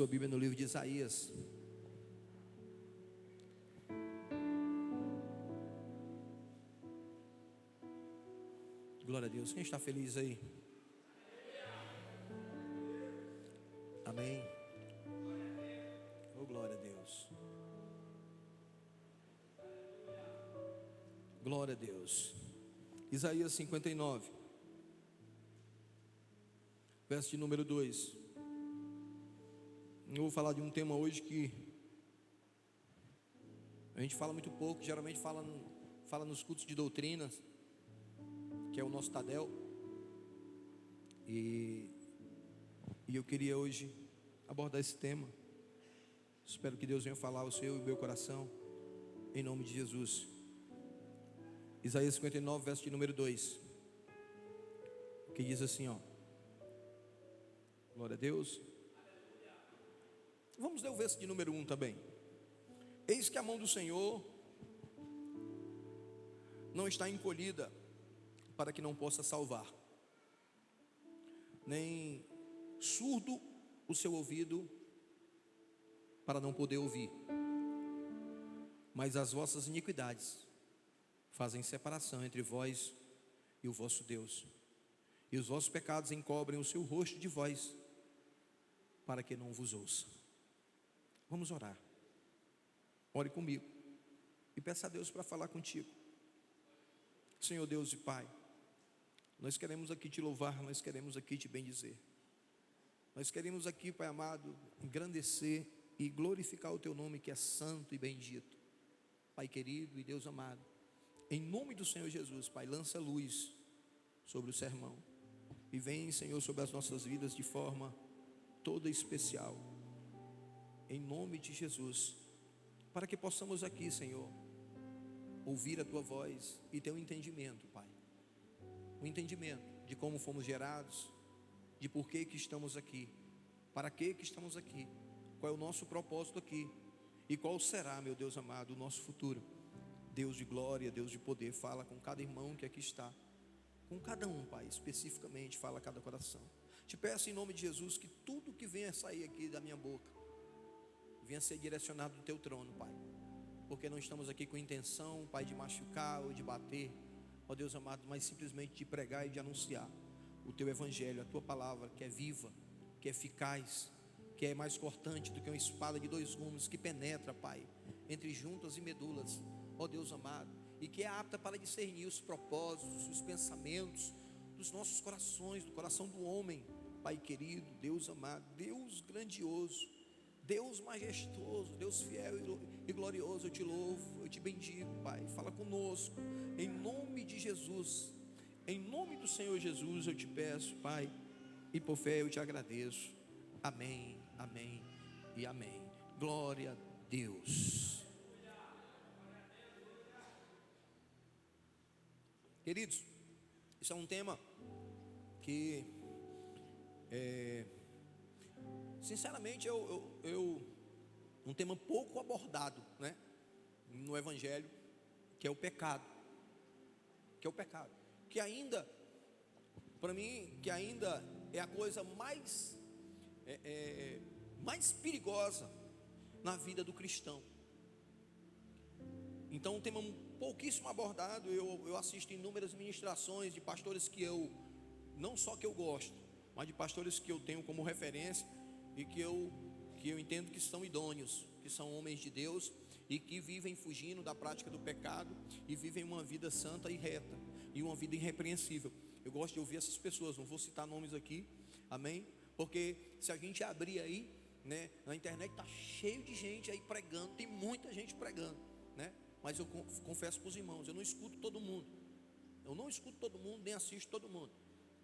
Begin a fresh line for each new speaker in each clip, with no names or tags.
Sua Bíblia no livro de Isaías. Glória a Deus. Quem está feliz aí? Amém. Oh, glória a Deus. Glória a Deus. Isaías 59, verso de número 2. Eu vou falar de um tema hoje que a gente fala muito pouco, geralmente fala nos cultos de doutrinas, que é o nosso Tadel. E eu queria hoje abordar esse tema. Espero que Deus venha falar ao seu e ao meu coração, em nome de Jesus. Isaías 59, verso de número 2, que diz assim, ó. Glória a Deus. Vamos ler o verso de número 1 também. Eis que a mão do Senhor não está encolhida para que não possa salvar, nem surdo o seu ouvido para não poder ouvir, mas as vossas iniquidades fazem separação entre vós e o vosso Deus, e os vossos pecados encobrem o seu rosto de vós, para que não vos ouça. Vamos orar. Ore comigo e peça a Deus para falar contigo. Senhor Deus e Pai, nós queremos aqui te louvar, nós queremos aqui te bendizer. Nós queremos aqui, Pai amado, engrandecer e glorificar o teu nome, que é santo e bendito. Pai querido e Deus amado, em nome do Senhor Jesus, Pai, lança luz sobre o sermão e vem, Senhor, sobre as nossas vidas de forma toda especial, em nome de Jesus, para que possamos aqui, Senhor, ouvir a tua voz e ter um entendimento, Pai, um entendimento de como fomos gerados, de por que estamos aqui, para que estamos aqui, qual é o nosso propósito aqui e qual será, meu Deus amado, o nosso futuro. Deus de glória, Deus de poder, fala com cada irmão que aqui está, com cada um, Pai, especificamente, fala a cada coração. Te peço em nome de Jesus que tudo que venha sair aqui da minha boca venha ser direcionado do teu trono, Pai, porque não estamos aqui com intenção, Pai, de machucar ou de bater, ó Deus amado, mas simplesmente de pregar e de anunciar o teu evangelho, a tua palavra, que é viva, que é eficaz, que é mais cortante do que uma espada de dois gumes, que penetra, Pai, entre juntas e medulas, ó Deus amado, e que é apta para discernir os propósitos, os pensamentos dos nossos corações, do coração do homem. Pai querido, Deus amado, Deus grandioso, Deus majestoso, Deus fiel e glorioso, eu te louvo, eu te bendigo, Pai, fala conosco, em nome de Jesus, em nome do Senhor Jesus, eu te peço, Pai, e por fé eu te agradeço, amém, amém e amém. Glória a Deus. Queridos, isso é um tema que sinceramente um tema pouco abordado, né, no Evangelho, que é o pecado, que ainda, para mim, que ainda é a coisa mais perigosa na vida do cristão. Então, um tema pouquíssimo abordado. Eu assisto inúmeras ministrações de pastores que não só que eu gosto, mas de pastores que eu tenho como referência e que eu entendo que são idôneos, que são homens de Deus e que vivem fugindo da prática do pecado e vivem uma vida santa e reta e uma vida irrepreensível. Eu gosto de ouvir essas pessoas, não vou citar nomes aqui, amém? Porque se a gente abrir aí, né, na internet está cheio de gente aí pregando, tem muita gente pregando, né? Mas eu confesso para os irmãos, eu não escuto todo mundo, nem assisto todo mundo.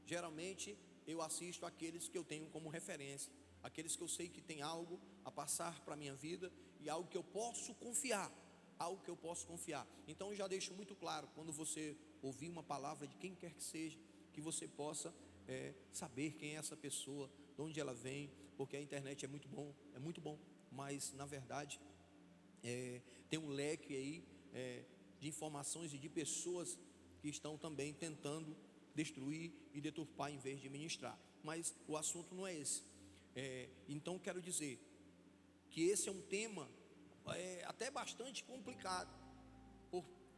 Geralmente eu assisto aqueles que eu tenho como referência, aqueles que eu sei que tem algo a passar para a minha vida e algo que eu posso confiar, Então eu já deixo muito claro, quando você ouvir uma palavra de quem quer que seja, que você possa saber quem é essa pessoa, de onde ela vem, porque a internet é muito bom, mas na verdade tem um leque aí de informações e de pessoas que estão também tentando destruir e deturpar em vez de ministrar. Mas o assunto não é esse. Então quero dizer que esse é um tema até bastante complicado,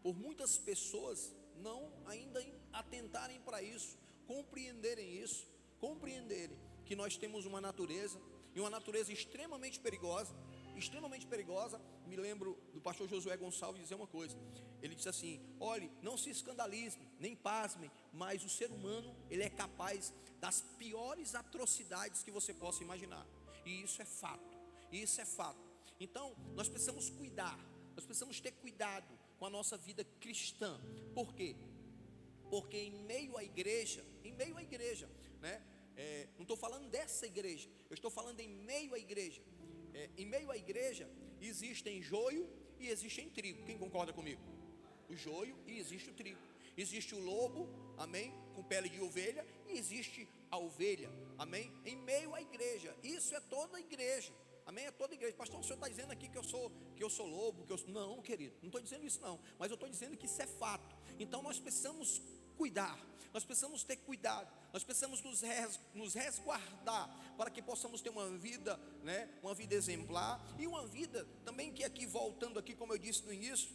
por muitas pessoas não ainda atentarem para isso, compreenderem que nós temos uma natureza, e uma natureza extremamente perigosa. Me lembro do pastor Josué Gonçalves dizer uma coisa. Ele disse assim: olhe, não se escandalizem, nem pasmem, mas o ser humano, ele é capaz das piores atrocidades que você possa imaginar. E isso é fato. Então, nós precisamos cuidar, nós precisamos ter cuidado com a nossa vida cristã. Por quê? Porque em meio à igreja, né? Não estou falando dessa igreja, eu estou falando em meio à igreja. Em meio à igreja existem joio e existem trigo. Quem concorda comigo? O joio e existe o trigo. Existe o lobo, amém, com pele de ovelha, e existe a ovelha, amém, em meio à igreja. Isso é toda a igreja, amém, é toda a igreja. Pastor, o senhor está dizendo aqui que eu sou lobo, Não, querido, não estou dizendo isso não, mas eu estou dizendo que isso é fato. Então nós precisamos cuidar, nós precisamos ter cuidado, nós precisamos nos resguardar, para que possamos ter uma vida, né, uma vida exemplar, e uma vida também que aqui, voltando aqui, como eu disse no início,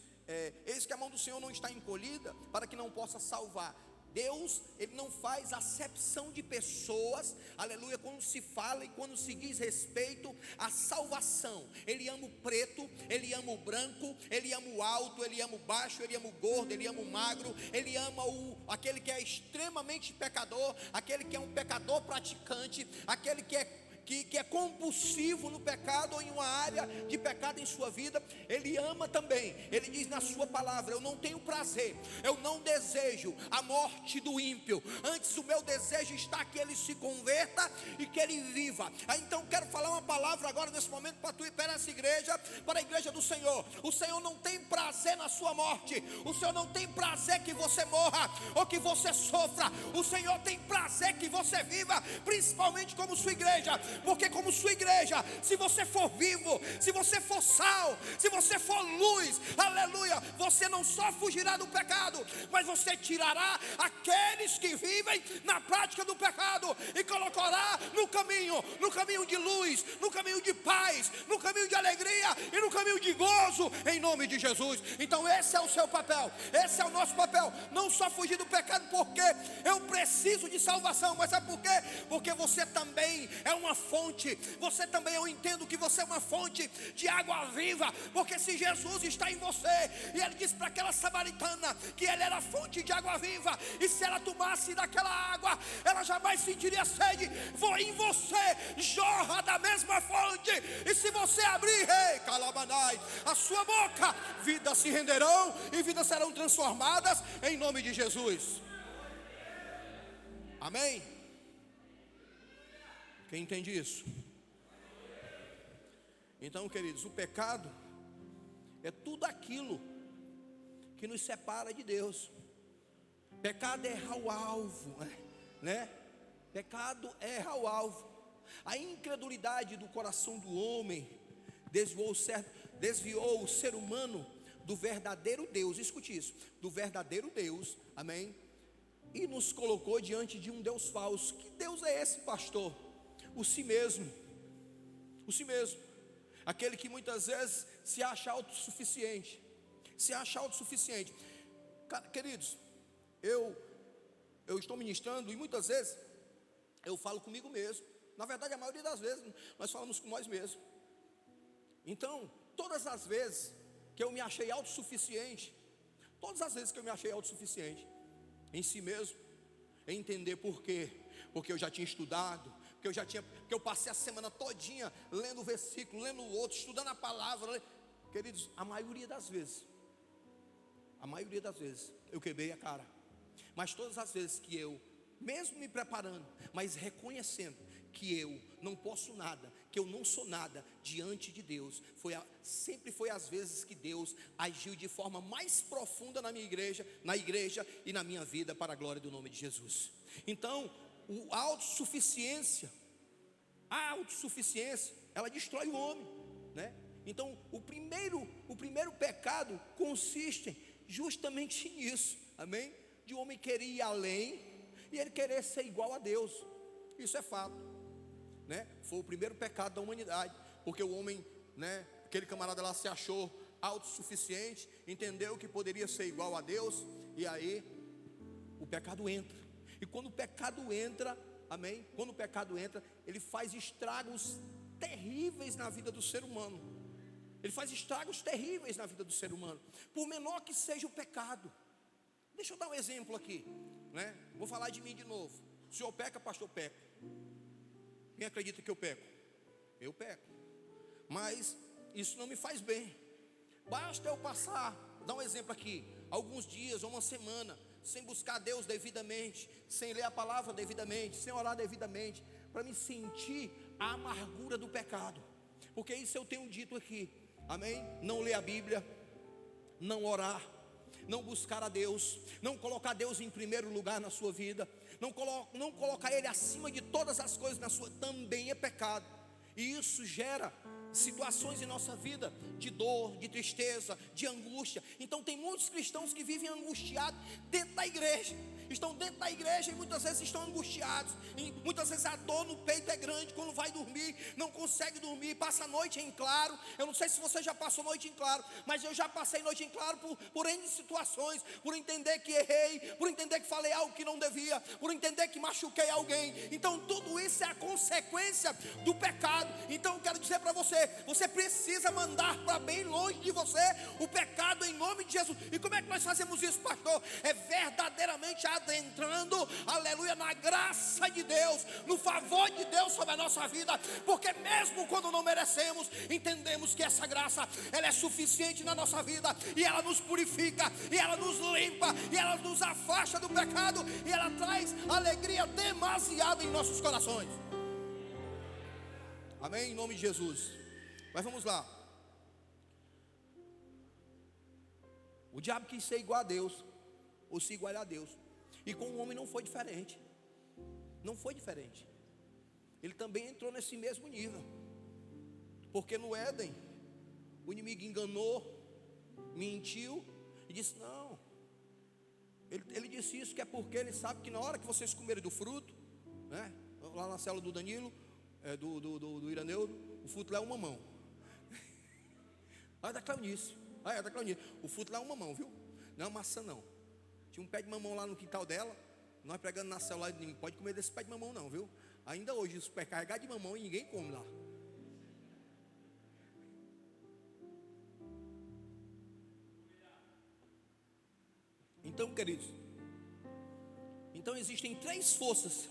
eis que a mão do Senhor não está encolhida, para que não possa salvar. Deus, Ele não faz acepção de pessoas, aleluia, quando se fala e quando se diz respeito à salvação. Ele ama o preto, Ele ama o branco, Ele ama o alto, Ele ama o baixo, Ele ama o gordo, Ele ama o magro, Ele ama aquele que é extremamente pecador, aquele que é um pecador praticante, aquele que é compulsivo no pecado ou em uma área de pecado em sua vida. Ele ama também. Ele diz na sua palavra: eu não tenho prazer, eu não desejo a morte do ímpio, antes o meu desejo está que ele se converta e que ele viva. Então quero falar uma palavra agora nesse momento para essa igreja, para a igreja do Senhor. O Senhor não tem prazer na sua morte, o Senhor não tem prazer que você morra ou que você sofra. O Senhor tem prazer que você viva, principalmente como sua igreja. Porque como sua igreja, se você for vivo, se você for sal, se você for luz, aleluia, você não só fugirá do pecado, mas você tirará aqueles que vivem na prática do pecado e colocará no caminho de luz, no caminho de paz, no caminho de alegria e no caminho de gozo, em nome de Jesus. Então esse é o seu papel, esse é o nosso papel, não só fugir do pecado porque eu preciso de salvação, mas sabe por quê? Porque você também é uma fonte, você também, eu entendo que você é uma fonte de água viva, porque se Jesus está em você, e ele disse para aquela samaritana que ele era fonte de água viva, e se ela tomasse daquela água, ela jamais sentiria sede. Em você jorra da mesma fonte, e se você abrir, calabanai, a sua boca, vidas se renderão e vidas serão transformadas em nome de Jesus. Amém? Quem entende isso? Então, queridos, o pecado é tudo aquilo que nos separa de Deus. Pecado é errar o alvo, né? Pecado é errar o alvo. A incredulidade do coração do homem desviou o ser humano do verdadeiro Deus. Escute isso, do verdadeiro Deus, amém? E nos colocou diante de um Deus falso. Que Deus é esse, pastor? O si mesmo, aquele que muitas vezes se acha autossuficiente, Queridos, eu estou ministrando e muitas vezes eu falo comigo mesmo. Na verdade, a maioria das vezes nós falamos com nós mesmos. Então, todas as vezes que eu me achei autossuficiente, em si mesmo, em entender por quê, porque eu já tinha estudado, porque eu passei a semana todinha lendo o versículo, lendo o outro, estudando a palavra. Queridos, a maioria das vezes eu quebrei a cara. Mas todas as vezes que eu, mesmo me preparando, mas reconhecendo que eu não posso nada, que eu não sou nada diante de Deus, sempre foi as vezes que Deus agiu de forma mais profunda na igreja e na minha vida, para a glória do nome de Jesus. Então, a autossuficiência, ela destrói o homem, né? Então, o primeiro pecado consiste justamente nisso, amém? De o homem querer ir além e ele querer ser igual a Deus. Isso é fato. né? Foi o primeiro pecado da humanidade, porque o homem, né? Aquele camarada lá se achou autossuficiente, entendeu que poderia ser igual a Deus, e aí o pecado entra. E quando o pecado entra, amém? Quando o pecado entra, ele faz estragos terríveis na vida do ser humano. Ele faz estragos terríveis na vida do ser humano, por menor que seja o pecado. Deixa eu dar um exemplo aqui, né? Vou falar de mim de novo. O senhor peca, pastor, peca. Quem acredita que eu peco? Eu peco. Mas isso não me faz bem. Basta eu passar, dar um exemplo aqui, alguns dias ou uma semana, sem buscar Deus devidamente, sem ler a palavra devidamente, sem orar devidamente, para me sentir a amargura do pecado. Porque isso eu tenho dito aqui, amém? Não ler a Bíblia, não orar, não buscar a Deus, não colocar Deus em primeiro lugar na sua vida, não colocar Ele acima de todas as coisas na sua, também é pecado. E isso gera situações em nossa vida de dor, de tristeza, de angústia. Então tem muitos cristãos que vivem angustiados dentro da igreja. Estão dentro da igreja e muitas vezes estão angustiados. E muitas vezes a dor no peito é grande. Quando vai dormir, não consegue dormir, passa a noite em claro. Eu não sei se você já passou noite em claro, mas eu já passei noite em claro por N situações. Por entender que errei, por entender que falei algo que não devia, por entender que machuquei alguém. Então tudo isso é a consequência do pecado. Então eu quero dizer para você, você precisa mandar para bem longe de você o pecado em nome de Jesus. E como é que nós fazemos isso, pastor? É verdadeiramente adentrando, aleluia, na graça de Deus, no favor de Deus sobre a nossa vida. Porque mesmo quando não merecemos, entendemos que essa graça, ela é suficiente na nossa vida, e ela nos purifica, e ela nos limpa, e ela nos afasta do pecado, e ela traz alegria demasiada em nossos corações. Amém? Em nome de Jesus. Mas vamos lá. O diabo quis ser igual a Deus, ou se igualar a Deus. E com o homem não foi diferente. Não foi diferente. Ele também entrou nesse mesmo nível. Porque no Éden, o inimigo enganou, mentiu e disse: não. Ele disse isso que é porque ele sabe que na hora que vocês comerem do fruto, né, lá na célula do Danilo, do Iraneu, o fruto lá é uma mão. Olha da Cleonice. Olha da Cleonice. O fruto lá é uma mão, viu? Não é maçã não. Tinha um pé de mamão lá no quintal dela. Nós pregando na célula, ninguém pode comer desse pé de mamão não, viu? Ainda hoje isso é carregado de mamão e ninguém come lá. Então, queridos, então existem três forças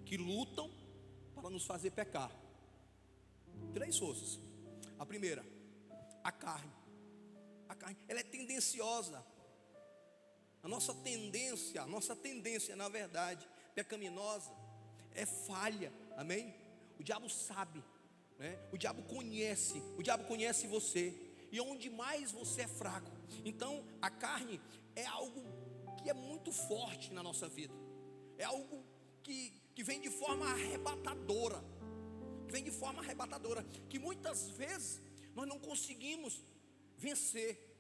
que lutam para nos fazer pecar. Três forças. A primeira, a carne. A carne, ela é tendenciosa. A nossa tendência, na verdade, pecaminosa, é falha. Amém? O diabo sabe, né? O diabo conhece você. E onde mais você é fraco. Então, a carne é algo que é muito forte na nossa vida. É algo que vem de forma arrebatadora. Que muitas vezes nós não conseguimos vencer.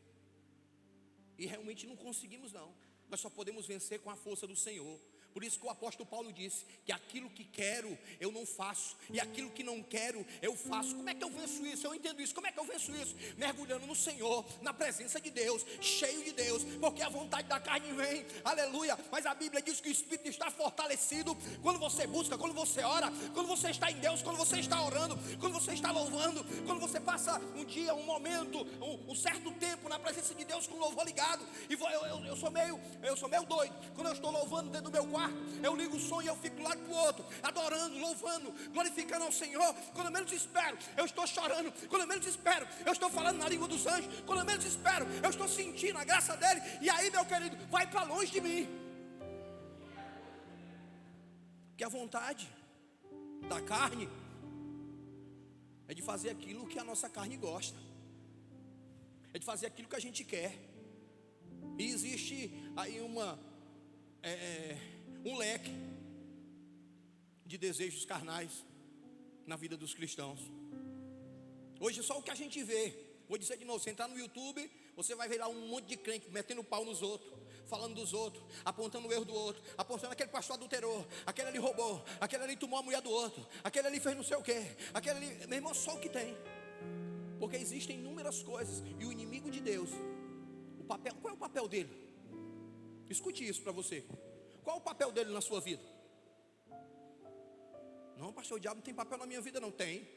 E realmente não conseguimos não. Nós só podemos vencer com a força do Senhor. Por isso que o apóstolo Paulo disse que aquilo que quero eu não faço, e aquilo que não quero eu faço. Como é que eu venço isso? Eu entendo isso. Como é que eu venço isso? Mergulhando no Senhor, na presença de Deus, cheio de Deus. Porque a vontade da carne vem, aleluia. Mas a Bíblia diz que o Espírito está fortalecido quando você busca, quando você ora, quando você está em Deus, quando você está orando, quando você está louvando, quando você passa um dia, um momento, um certo tempo na presença de Deus com o louvor ligado. E eu sou meio doido. Quando eu estou louvando dentro do meu quarto, eu ligo o som e eu fico do lado para o outro, adorando, louvando, glorificando ao Senhor. Quando eu menos espero, eu estou chorando. Quando eu menos espero, eu estou falando na língua dos anjos. Quando eu menos espero, eu estou sentindo a graça dele. E aí, meu querido, vai para longe de mim. Porque a vontade da carne é de fazer aquilo que a nossa carne gosta, é de fazer aquilo que a gente quer. E existe aí um leque de desejos carnais na vida dos cristãos. Hoje só o que a gente vê. Vou dizer de novo, você entrar no YouTube, você vai ver lá um monte de crente metendo pau nos outros, falando dos outros, apontando o erro do outro, apontando aquele pastor adulterou, aquele ali roubou, aquele ali tomou a mulher do outro, aquele ali fez não sei o quê, aquele ali, meu irmão, só o que tem. Porque existem inúmeras coisas, e o inimigo de Deus, qual é o papel dele? Escute isso para você. Qual é o papel dele na sua vida? Não, pastor, o diabo não tem papel na minha vida. Não tem.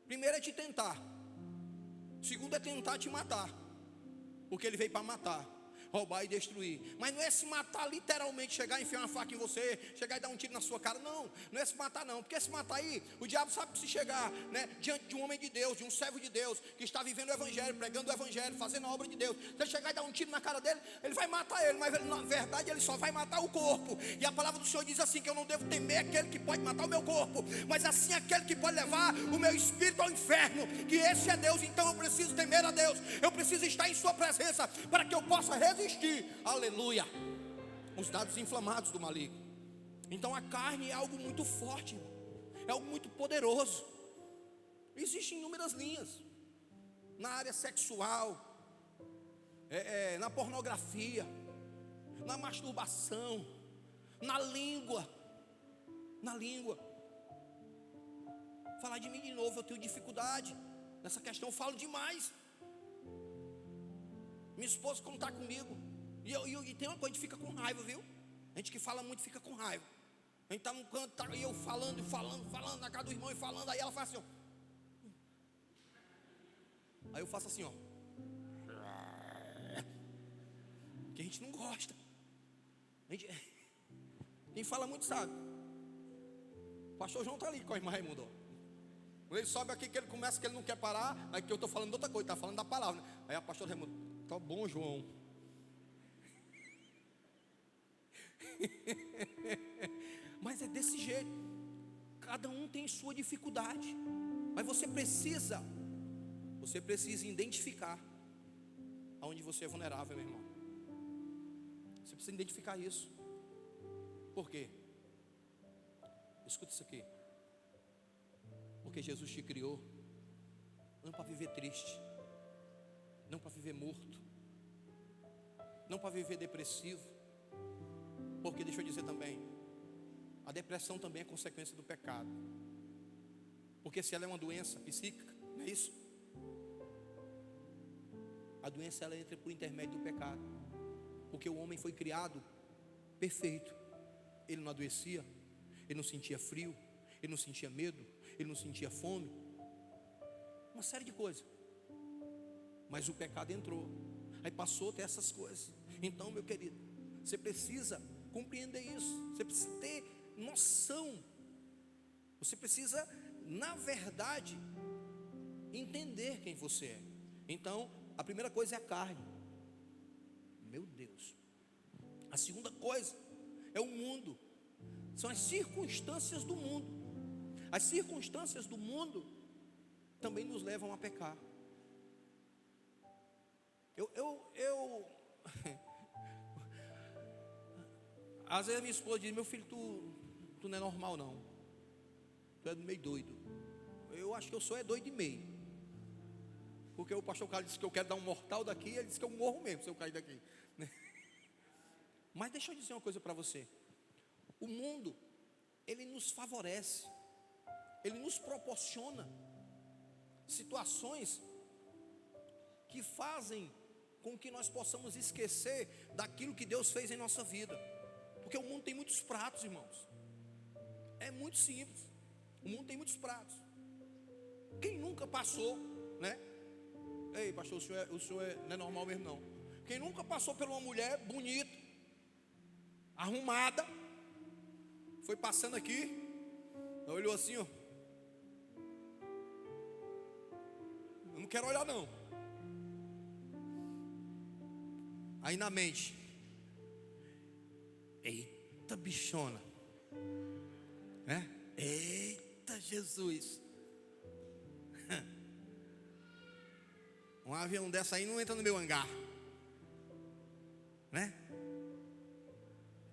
Primeiro é te tentar. Segundo é tentar te matar, porque ele veio para matar, roubar e destruir. Mas não é se matar literalmente, chegar e enfiar uma faca em você, chegar e dar um tiro na sua cara. Não é se matar não. Porque se matar aí, o diabo sabe que se chegar, né, diante de um homem de Deus, de um servo de Deus, que está vivendo o evangelho, pregando o evangelho, fazendo a obra de Deus, se ele chegar e dar um tiro na cara dele, ele vai matar ele. Mas na verdade ele só vai matar o corpo. E a palavra do Senhor diz assim, que eu não devo temer aquele que pode matar o meu corpo, mas assim aquele que pode levar o meu espírito ao inferno, que esse é Deus. Então eu preciso temer a Deus, eu preciso estar em sua presença, para que eu possa resistir, aleluia, os dados inflamados do maligno. Então a carne é algo muito forte, é algo muito poderoso. Existem inúmeras linhas, na área sexual, na pornografia, na masturbação, na língua. Falar de mim de novo, eu tenho dificuldade nessa questão, eu falo demais. Minha esposa, quando está comigo, e tem uma coisa, a gente fica com raiva, viu? A gente que fala muito fica com raiva. A gente está num canto, e eu falando na casa do irmão e falando, aí ela faz assim, ó. Aí eu faço assim, ó. Que a gente não gosta. Quem fala muito sabe. O pastor João está ali com a irmã Raimundo, ó. Quando ele sobe aqui, que ele começa, que ele não quer parar, aí que eu estou falando de outra coisa, está falando da palavra, né? Aí a pastor Raimundo, tá bom, João. Mas é desse jeito. Cada um tem sua dificuldade. Mas você precisa identificar aonde você é vulnerável, meu irmão. Você precisa identificar isso. Por quê? Escuta isso aqui. Porque Jesus te criou não para viver triste, não para viver morto, não para viver depressivo. Porque deixa eu dizer também, a depressão também é consequência do pecado. Porque se ela é uma doença psíquica, não é isso? A doença ela entra por intermédio do pecado. Porque o homem foi criado perfeito. Ele não adoecia, ele não sentia frio, ele não sentia medo, ele não sentia fome, uma série de coisas. Mas o pecado entrou, aí passou a ter essas coisas. Então, meu querido, você precisa compreender isso. Você precisa ter noção. Você precisa, na verdade, entender quem você é. Então, a primeira coisa é a carne. Meu Deus. A segunda coisa é o mundo. São as circunstâncias do mundo. As circunstâncias do mundo também nos levam a pecar. Às vezes a minha esposa diz, meu filho, tu não é normal não. Tu é meio doido. Eu acho que eu sou doido de meio. Porque o pastor Carlos disse que eu quero dar um mortal daqui, ele disse que eu morro mesmo se eu cair daqui. Mas deixa eu dizer uma coisa para você. O mundo, ele nos favorece, ele nos proporciona situações que fazem com que nós possamos esquecer daquilo que Deus fez em nossa vida. Porque o mundo tem muitos pratos, irmãos. É muito simples. O mundo tem muitos pratos. Quem nunca passou, né? Ei, pastor, o senhor não é normal mesmo não. Quem nunca passou por uma mulher bonita, arrumada, foi passando aqui, olhou assim, ó. Eu não quero olhar não. Aí na mente, eita bichona, né? Eita Jesus. Um avião dessa aí não entra no meu hangar, né?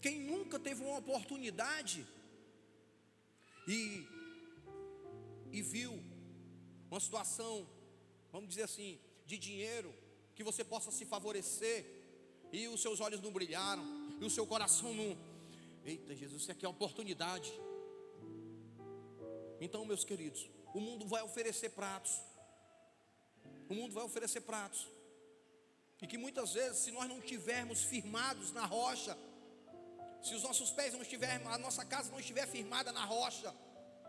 Quem nunca teve uma oportunidade e viu uma situação, vamos dizer assim, de dinheiro, que você possa se favorecer, e os seus olhos não brilharam, e o seu coração não... Eita Jesus, isso aqui é oportunidade. Então, meus queridos, o mundo vai oferecer pratos. O mundo vai oferecer pratos. E que muitas vezes, se nós não estivermos firmados na rocha, se os nossos pés não estiverem, a nossa casa não estiver firmada na rocha,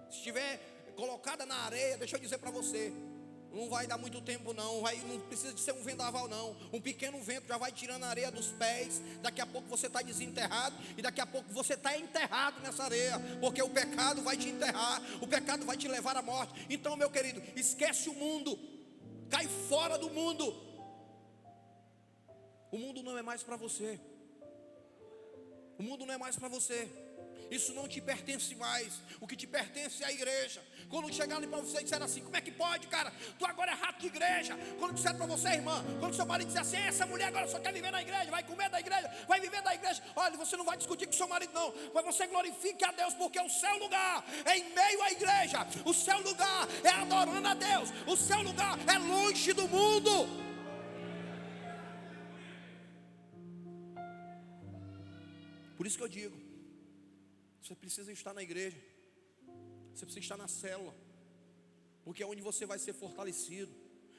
se estiver colocada na areia, deixa eu dizer para você, não vai dar muito tempo não, não precisa de ser um vendaval não, um pequeno vento já vai tirando a areia dos pés, daqui a pouco você está desenterrado, e daqui a pouco você está enterrado nessa areia, porque o pecado vai te enterrar, o pecado vai te levar à morte. Então, meu querido, esquece o mundo, cai fora do mundo. O mundo não é mais para você. O mundo não é mais para você. Isso não te pertence mais. O que te pertence é a igreja. Quando chegarem para você e disseram assim: como é que pode, cara? Tu agora é rato de igreja. Quando disseram para você, irmã, quando seu marido disser assim: essa mulher agora só quer viver na igreja, vai comer da igreja, vai viver da igreja. Olha, você não vai discutir com seu marido não, mas você glorifique a Deus, porque o seu lugar é em meio à igreja. O seu lugar é adorando a Deus. O seu lugar é longe do mundo. Por isso que eu digo, você precisa estar na igreja, você precisa estar na célula, porque é onde você vai ser fortalecido,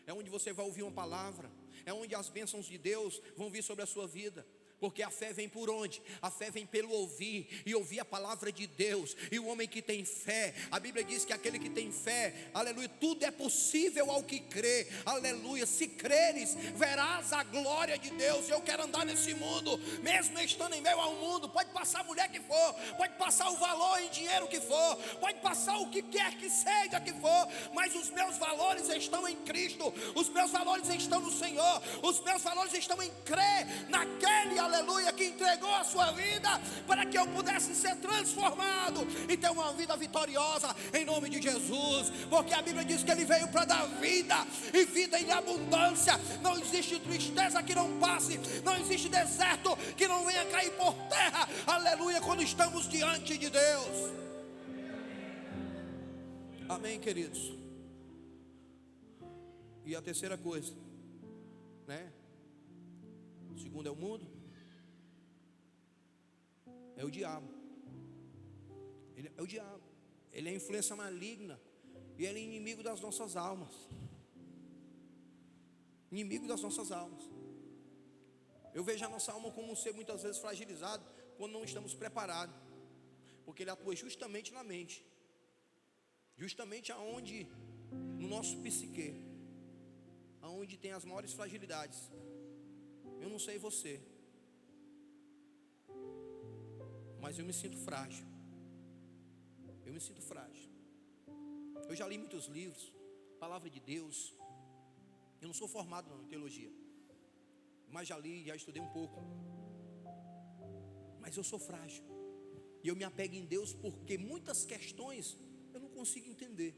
é onde você vai ouvir uma palavra, é onde as bênçãos de Deus vão vir sobre a sua vida. Porque a fé vem por onde? A fé vem pelo ouvir, e ouvir a palavra de Deus. E o homem que tem fé, a Bíblia diz que aquele que tem fé, aleluia, tudo é possível ao que crê, aleluia. Se creres, verás a glória de Deus. Eu quero andar nesse mundo, mesmo estando em meio ao mundo. Pode passar a mulher que for, pode passar o valor em dinheiro que for, pode passar o que quer que seja que for, mas os meus valores estão em Cristo, os meus valores estão no Senhor, os meus valores estão em crer naquele, aleluia, que entregou a sua vida para que eu pudesse ser transformado e ter uma vida vitoriosa em nome de Jesus, porque a Bíblia diz que Ele veio para dar vida e vida em abundância. Não existe tristeza que não passe, não existe deserto que não venha cair por terra, aleluia, quando estamos diante de Deus. Amém, queridos? E a terceira coisa, né? O segundo é o mundo, é o diabo. Ele é o diabo. Ele é a influência maligna. E ele é inimigo das nossas almas. Inimigo das nossas almas. Eu vejo a nossa alma como um ser muitas vezes fragilizado quando não estamos preparados. Porque ele atua justamente na mente. Justamente aonde, no nosso psique, aonde tem as maiores fragilidades. Eu não sei você, mas eu me sinto frágil. Eu me sinto frágil. Eu já li muitos livros, palavra de Deus. Eu não sou formado não, em teologia, mas já li, já estudei um pouco. Mas eu sou frágil. E eu me apego em Deus porque muitas questões eu não consigo entender.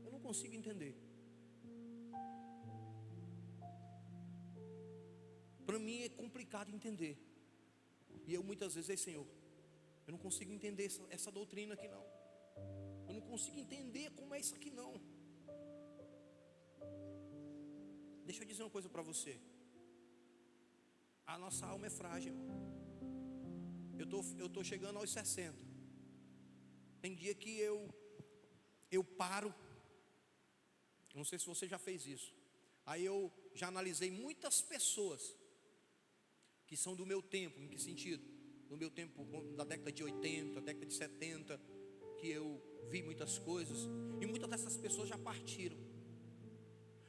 Eu não consigo entender. Para mim é complicado entender. E eu muitas vezes digo: Senhor, eu não consigo entender essa doutrina aqui não. Eu não consigo entender como é isso aqui não. Deixa eu dizer uma coisa para você. A nossa alma é frágil. Eu tô chegando aos 60. Tem dia que eu paro. Eu não sei se você já fez isso. Aí eu já analisei muitas pessoas que são do meu tempo. Em que sentido? Do meu tempo, da década de 80, década de 70, que eu vi muitas coisas, e muitas dessas pessoas já partiram.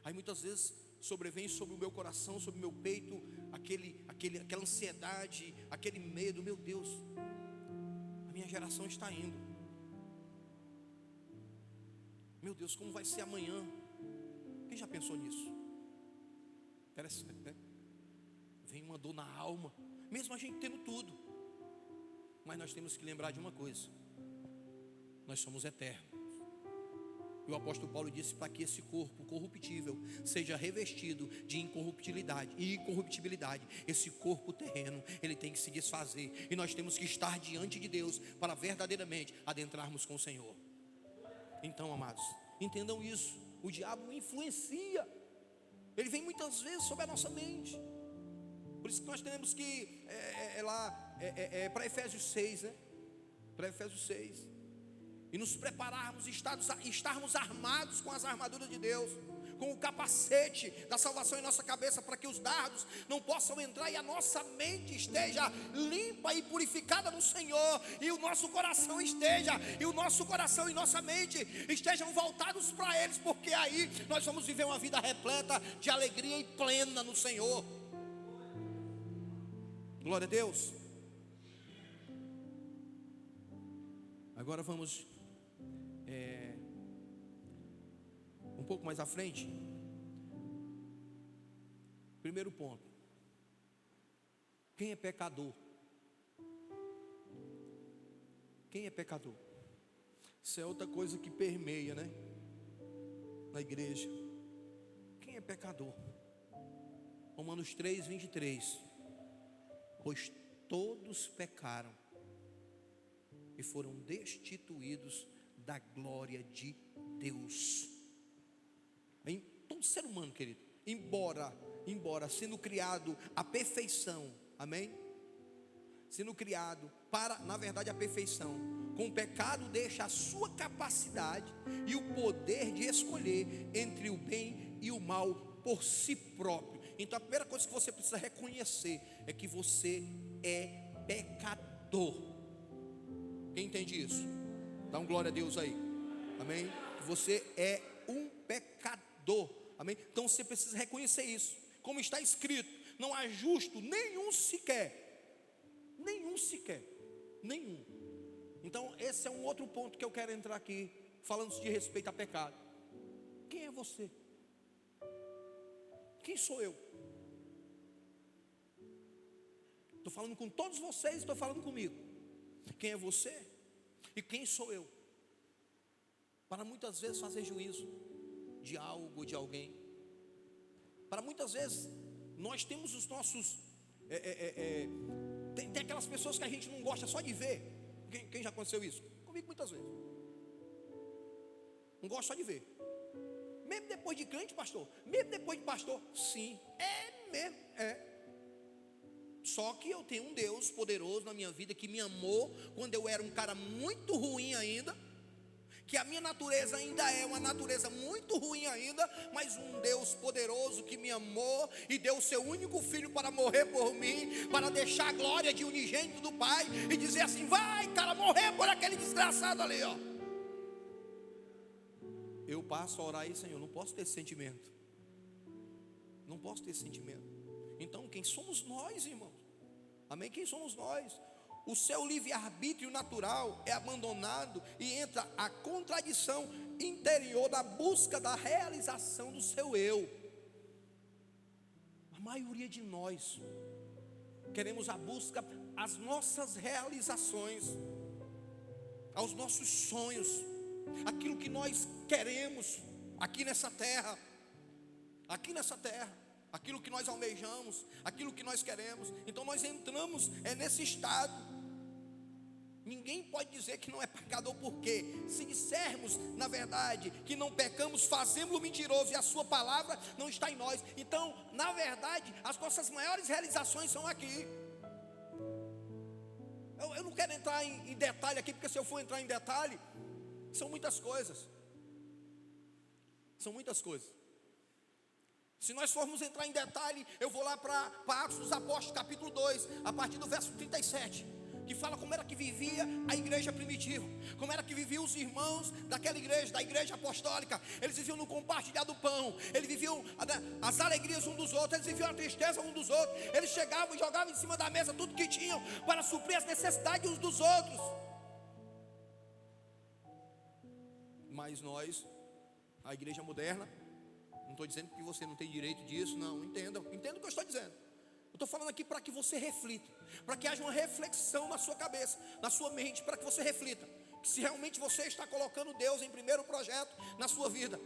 Aí muitas vezes sobrevém sobre o meu coração, sobre o meu peito, aquela ansiedade, aquele medo. Meu Deus, a minha geração está indo. Meu Deus, como vai ser amanhã? Quem já pensou nisso? Interessante, né? Vem uma dor na alma, mesmo a gente tendo tudo. Mas nós temos que lembrar de uma coisa: nós somos eternos. E o apóstolo Paulo disse para que esse corpo corruptível seja revestido de incorruptibilidade. E incorruptibilidade, esse corpo terreno, ele tem que se desfazer. E nós temos que estar diante de Deus para verdadeiramente adentrarmos com o Senhor. Então, amados, entendam isso. O diabo influencia. Ele vem muitas vezes sobre a nossa mente. Por isso que nós temos que para Efésios 6, né? Para Efésios 6. E nos prepararmos, estarmos armados com as armaduras de Deus, com o capacete da salvação em nossa cabeça, para que os dardos não possam entrar e a nossa mente esteja limpa e purificada no Senhor, e o nosso coração e nossa mente estejam voltados para eles, porque aí nós vamos viver uma vida repleta de alegria e plena no Senhor. Glória a Deus. Agora vamos um pouco mais à frente. Primeiro ponto: quem é pecador? Quem é pecador? Isso é outra coisa que permeia, né, na igreja. Quem é pecador? Romanos 3:23. Pois todos pecaram e foram destituídos da glória de Deus. Em todo ser humano, querido, embora sendo criado à perfeição, amém? Sendo criado para, na verdade, a perfeição, com o pecado deixa a sua capacidade e o poder de escolher entre o bem e o mal por si próprio. Então a primeira coisa que você precisa reconhecer é que você é pecador. Quem entende isso? Dá um glória a Deus aí, amém? Você é um pecador, amém? Então você precisa reconhecer isso, como está escrito: não há justo nenhum sequer. Então esse é um outro ponto que eu quero entrar aqui, falando de respeito a pecado. Quem é você? Quem sou eu? Estou falando com todos vocês, estou falando comigo. Quem é você? E quem sou eu? Para muitas vezes fazer juízo de algo ou de alguém. Para muitas vezes nós temos os nossos tem aquelas pessoas que a gente não gosta só de ver. Quem já aconteceu isso? Comigo muitas vezes. Não gosto só de ver. Mesmo depois de crente, pastor? Mesmo depois de pastor? Sim, é mesmo, é. Só que eu tenho um Deus poderoso na minha vida, que me amou quando eu era um cara muito ruim ainda, que a minha natureza ainda é uma natureza muito ruim ainda, mas um Deus poderoso que me amou e deu o seu único filho para morrer por mim, para deixar a glória de unigênito do Pai e dizer assim: vai, cara, morrer por aquele desgraçado ali, ó. Eu passo a orar aí: Senhor, não posso ter esse sentimento. Não posso ter esse sentimento. Então quem somos nós, irmãos? Amém? Quem somos nós? O seu livre-arbítrio natural é abandonado e entra a contradição interior da busca da realização do seu eu. A maioria de nós queremos a busca às nossas realizações, aos nossos sonhos, aquilo que nós queremos aqui nessa terra, aquilo que nós almejamos, aquilo que nós queremos. Então nós entramos nesse estado. Ninguém pode dizer que não é pecador, porque se dissermos na verdade que não pecamos, fazemos-lo mentiroso e a sua palavra não está em nós. Então, na verdade, as nossas maiores realizações são aqui. Eu não quero entrar em detalhe aqui, porque se eu for entrar em detalhe, são muitas coisas. Se nós formos entrar em detalhe, eu vou lá para Atos dos Apóstolos, capítulo 2, a partir do verso 37, que fala como era que vivia a igreja primitiva, como era que viviam os irmãos daquela igreja, da igreja apostólica. Eles viviam no compartilhar do pão, eles viviam as alegrias um dos outros, eles viviam a tristeza um dos outros. Eles chegavam e jogavam em cima da mesa tudo que tinham para suprir as necessidades uns dos outros. Mas nós, a igreja moderna, não estou dizendo que você não tem direito disso, não, entenda o que eu estou dizendo. Eu estou falando aqui para que você reflita, para que haja uma reflexão na sua cabeça, na sua mente, para que você reflita que se realmente você está colocando Deus em primeiro projeto na sua vida,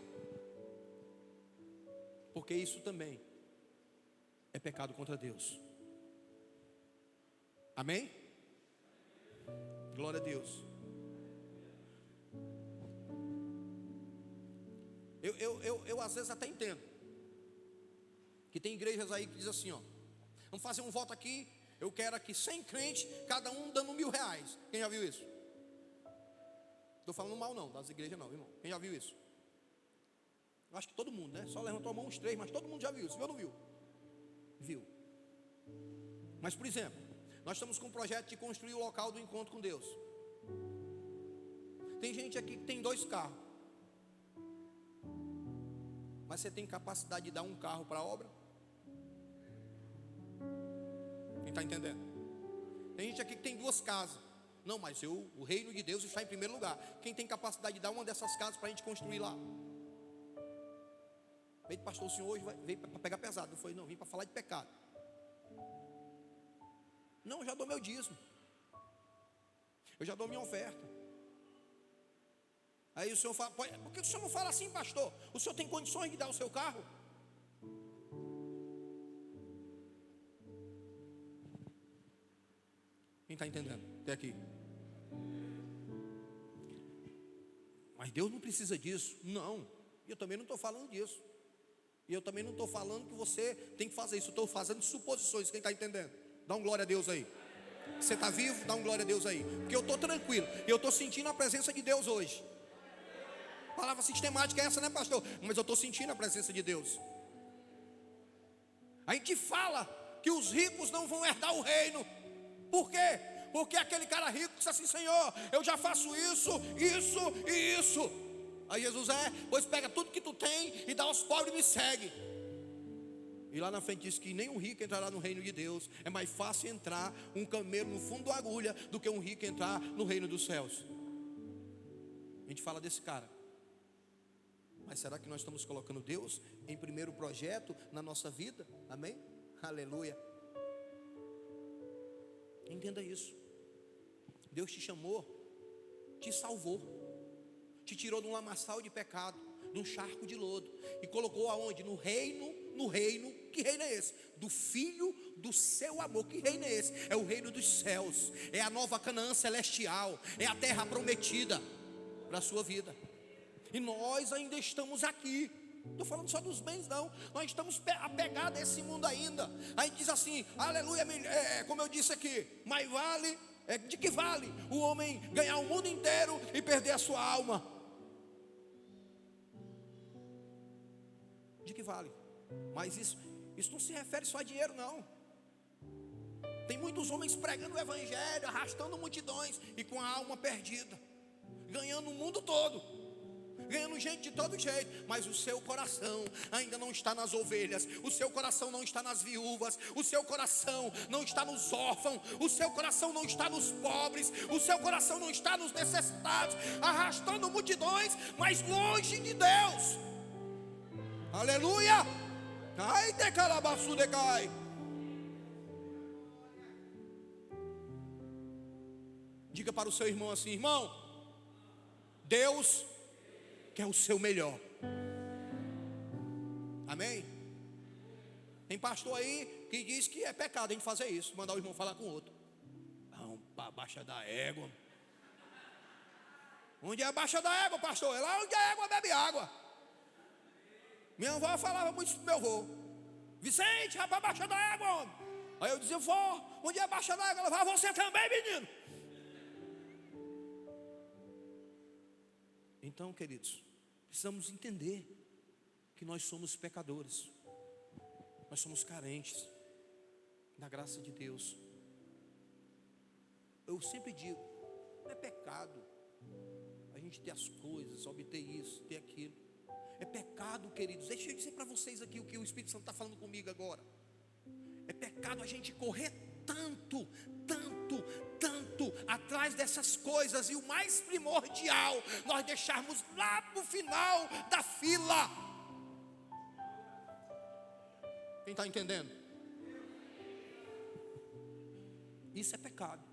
porque isso também é pecado contra Deus. Amém? Glória a Deus. Eu às vezes até entendo que tem igrejas aí que diz assim, ó: Vamos fazer um voto aqui. Eu quero aqui 100 crentes, cada um dando R$1.000. Quem já viu isso? Estou falando mal não, das igrejas não, irmão. Quem já viu isso? Eu acho que todo mundo, né? Só levantou a mão uns 3, mas todo mundo já viu isso. Viu ou não viu? Viu. Mas, por exemplo, nós estamos com um projeto de construir o local do encontro com Deus. Tem gente aqui que tem 2 carros. Mas você tem capacidade de dar um carro para a obra? Quem está entendendo? Tem gente aqui que tem 2 casas. Não, mas o reino de Deus está em primeiro lugar. Quem tem capacidade de dar uma dessas casas para a gente construir lá? Veio pastor, o senhor hoje veio para pegar pesado. Eu falei, não, vim para falar de pecado. Não, eu já dou meu dízimo. Eu já dou minha oferta. Aí o senhor fala, por que o senhor não fala assim, pastor? O senhor tem condições de dar o seu carro? Quem está entendendo até aqui? Mas Deus não precisa disso. Não, eu também não estou falando disso. E eu também não estou falando que você tem que fazer isso. Eu estou fazendo suposições. Quem está entendendo? Dá um glória a Deus aí. Você está vivo? Dá um glória a Deus aí. Porque eu estou tranquilo. E eu estou sentindo a presença de Deus hoje. Palavra sistemática é essa, né, pastor? Mas eu estou sentindo a presença de Deus. A gente fala que os ricos não vão herdar o reino. Por quê? Porque aquele cara rico disse assim, Senhor, eu já faço isso, isso e isso. Aí Jesus pois pega tudo que tu tem e dá aos pobres e me segue. E lá na frente diz que nem um rico entrará no reino de Deus. É mais fácil entrar um camelo no fundo da agulha do que um rico entrar no reino dos céus. A gente fala desse cara. Mas será que nós estamos colocando Deus em primeiro projeto na nossa vida? Amém? Aleluia. Entenda isso. Deus te chamou, te salvou, te tirou de um lamaçal de pecado, de um charco de lodo, e colocou aonde? No reino. Que reino é esse? Do Filho do seu amor. Que reino é esse? É o reino dos céus. É a nova Canaã celestial. É a terra prometida para a sua vida. E nós ainda estamos aqui. Não estou falando só dos bens não. Nós estamos apegados a esse mundo ainda. Aí diz assim, aleluia, como eu disse aqui, mas vale, de que vale o homem ganhar o mundo inteiro e perder a sua alma? De que vale? Mas isso não se refere só a dinheiro não. Tem muitos homens pregando o evangelho, arrastando multidões e com a alma perdida, ganhando o mundo todo, ganhando gente de todo jeito, mas o seu coração ainda não está nas ovelhas, o seu coração não está nas viúvas, o seu coração não está nos órfãos, o seu coração não está nos pobres, o seu coração não está nos necessitados, arrastando multidões, mas longe de Deus. Aleluia! Ai, decalabaçu decai. Diga para o seu irmão assim, irmão, Deus quer o seu melhor. Amém? Tem pastor aí que diz que é pecado a gente fazer isso, mandar o irmão falar com o outro. Vamos para a baixa da égua. Onde é a baixa da égua, pastor? É lá onde a égua bebe água. Minha avó falava muito isso pro meu avô. Vicente, vai para a baixa da égua, homem. Aí eu dizia, vó, onde é a baixa da égua? Ela vai, você também, menino. Então, queridos, precisamos entender que nós somos pecadores. Nós somos carentes da graça de Deus. Eu sempre digo, não é pecado a gente ter as coisas, obter isso, ter aquilo. É pecado, queridos. Deixa eu dizer para vocês aqui o que o Espírito Santo está falando comigo agora. É pecado a gente correr tanto atrás dessas coisas, e o mais primordial, nós deixarmos lá para o final da fila. Quem está entendendo? Isso é pecado.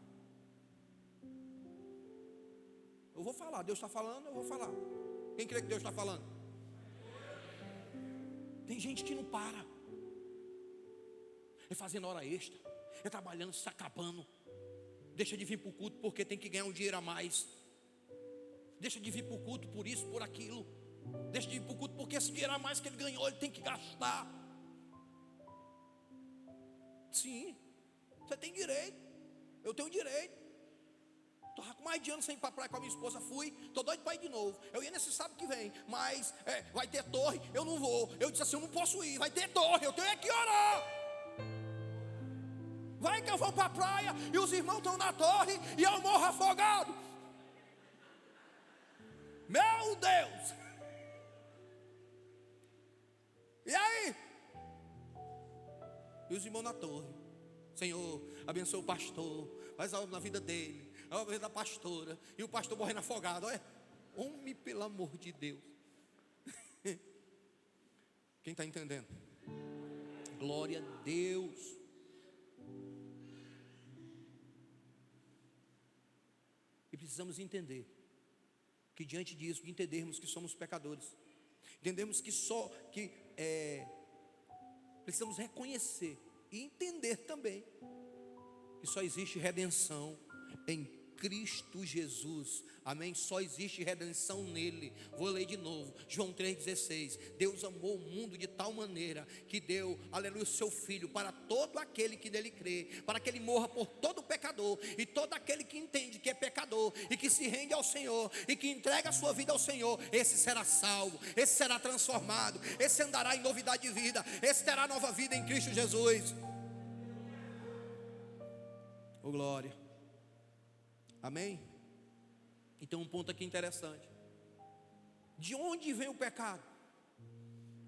Eu vou falar, Deus está falando, eu vou falar. Quem crê que Deus está falando? Tem gente que não para, é fazendo hora extra, é trabalhando, se acabando, deixa de vir para o culto porque tem que ganhar um dinheiro a mais, deixa de vir para o culto por isso, por aquilo, deixa de vir para o culto porque esse dinheiro a mais que ele ganhou, ele tem que gastar. Sim, você tem direito. Eu tenho direito. Estou com mais de ano sem ir para a praia com a minha esposa. Fui, estou doido para ir de novo. Eu ia nesse sábado que vem, mas vai ter torre, eu não vou. Eu disse assim, eu não posso ir, vai ter torre, eu tenho que orar. Vai que eu vou para a praia e os irmãos estão na torre e eu morro afogado. Meu Deus. E aí? E os irmãos na torre. Senhor, abençoa o pastor, faz algo na vida dele, a vida da pastora, e o pastor morrendo afogado. Olha, homem, pelo amor de Deus. Quem está entendendo? Glória a Deus. E precisamos entender que diante disso, de entendermos que somos pecadores, entendemos que precisamos reconhecer e entender também que só existe redenção em Cristo Jesus, amém? Só existe redenção nele. Vou ler de novo, João 3,16. Deus amou o mundo de tal maneira que deu, aleluia, o seu Filho para todo aquele que nele crê, para que ele morra por todo pecador, e todo aquele que entende que é pecador e que se rende ao Senhor e que entrega a sua vida ao Senhor, esse será salvo, esse será transformado, esse andará em novidade de vida, esse terá nova vida em Cristo Jesus. Oh, glória. Amém? Então um ponto aqui interessante. De onde vem o pecado?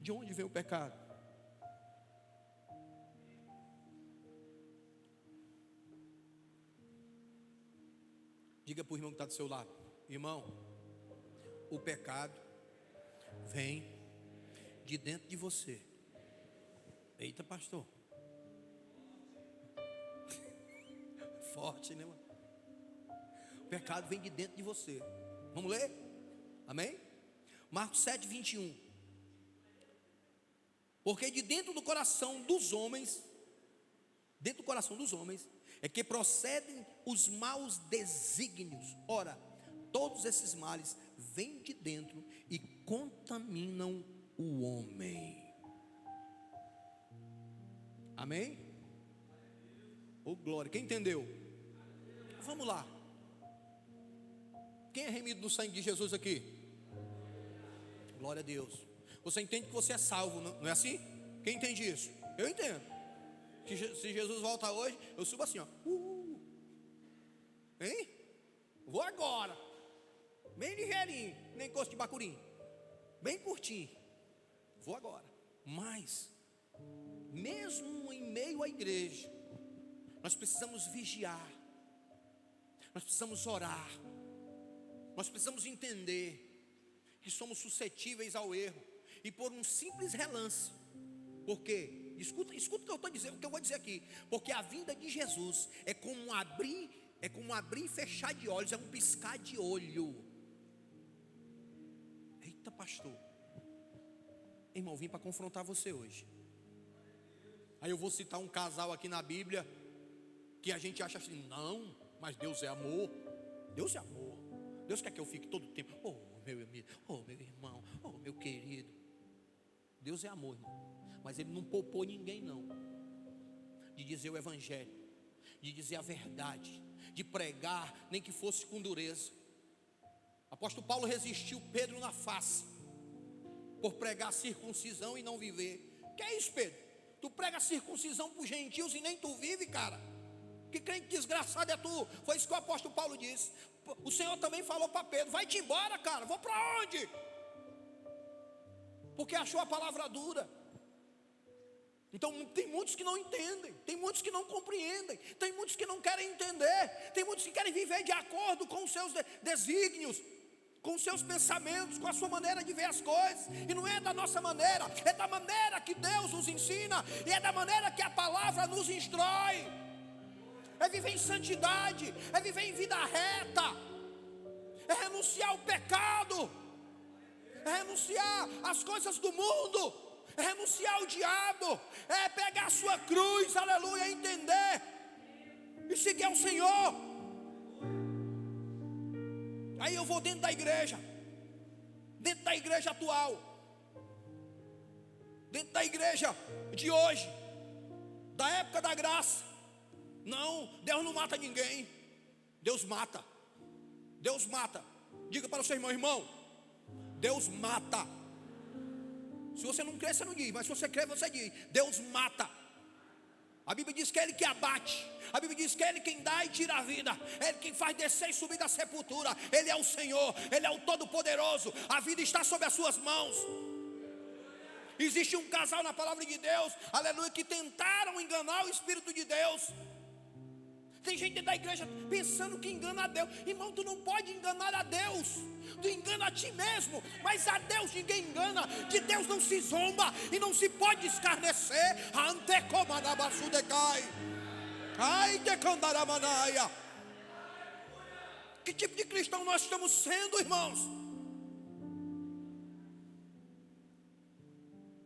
De onde vem o pecado? Diga para o irmão que está do seu lado: irmão, o pecado vem de dentro de você. Eita, pastor. Forte, né, mano? O pecado vem de dentro de você. Vamos ler? Amém? Marcos 7, 21. Porque de dentro do coração dos homens, é que procedem os maus desígnios. Ora, todos esses males vêm de dentro e contaminam o homem. Amém? Oh, glória. Quem entendeu? Vamos lá. Quem é remido no sangue de Jesus aqui? Glória a Deus. Você entende que você é salvo, não é assim? Quem entende isso? Eu entendo. Que se Jesus volta hoje, eu subo assim, ó. Hein? Vou agora. Bem ligeirinho, nem costo de bacurim. Bem curtinho. Vou agora. Mas, mesmo em meio à igreja, nós precisamos vigiar. Nós precisamos orar. Nós precisamos entender que somos suscetíveis ao erro. E por um simples relance. Porque, escuta o que eu estou dizendo, o que eu vou dizer aqui. Porque a vinda de Jesus é como abrir e fechar de olhos, é um piscar de olho. Eita, pastor. Irmão, vim para confrontar você hoje. Aí eu vou citar um casal aqui na Bíblia que a gente acha assim, não, mas Deus é amor. Deus é amor. Deus quer que eu fique todo o tempo, oh meu amigo, oh meu irmão, oh meu querido. Deus é amor, irmão. Mas Ele não poupou ninguém não, de dizer o evangelho, de dizer a verdade, de pregar, nem que fosse com dureza. Apóstolo Paulo resistiu Pedro na face, por pregar circuncisão e não viver. Que é isso, Pedro? Tu prega circuncisão para os gentios e nem tu vive, cara. Que crente desgraçado é tu? Foi isso que o apóstolo Paulo disse. O Senhor também falou para Pedro: vai-te embora, cara, vou para onde? Porque achou a palavra dura. Então tem muitos que não entendem, tem muitos que não compreendem, tem muitos que não querem entender, tem muitos que querem viver de acordo com os seus desígnios, com os seus pensamentos, com a sua maneira de ver as coisas. E não é da nossa maneira, é da maneira que Deus nos ensina, e é da maneira que a palavra nos instrói. É viver em santidade, é viver em vida reta, é renunciar ao pecado, é renunciar às coisas do mundo, é renunciar ao diabo, é pegar a sua cruz, aleluia, entender e seguir ao Senhor. Aí eu vou dentro da igreja atual, dentro da igreja de hoje, da época da graça. Não, Deus não mata ninguém. Deus mata. Deus mata. Diga para o seu irmão: irmão, Deus mata. Se você não crê, você não diz, mas se você crê, você diz: Deus mata. A Bíblia diz que é Ele que abate. A Bíblia diz que é Ele quem dá e tira a vida. É Ele quem faz descer e subir da sepultura. Ele é o Senhor, Ele é o Todo-Poderoso. A vida está sob as suas mãos. Existe um casal na palavra de Deus, aleluia, que tentaram enganar o Espírito de Deus. Tem gente da igreja pensando que engana a Deus. Irmão, tu não pode enganar a Deus. Tu engana a ti mesmo. Mas a Deus ninguém engana. De Deus não se zomba e não se pode escarnecer. Que tipo de cristão nós estamos sendo, irmãos?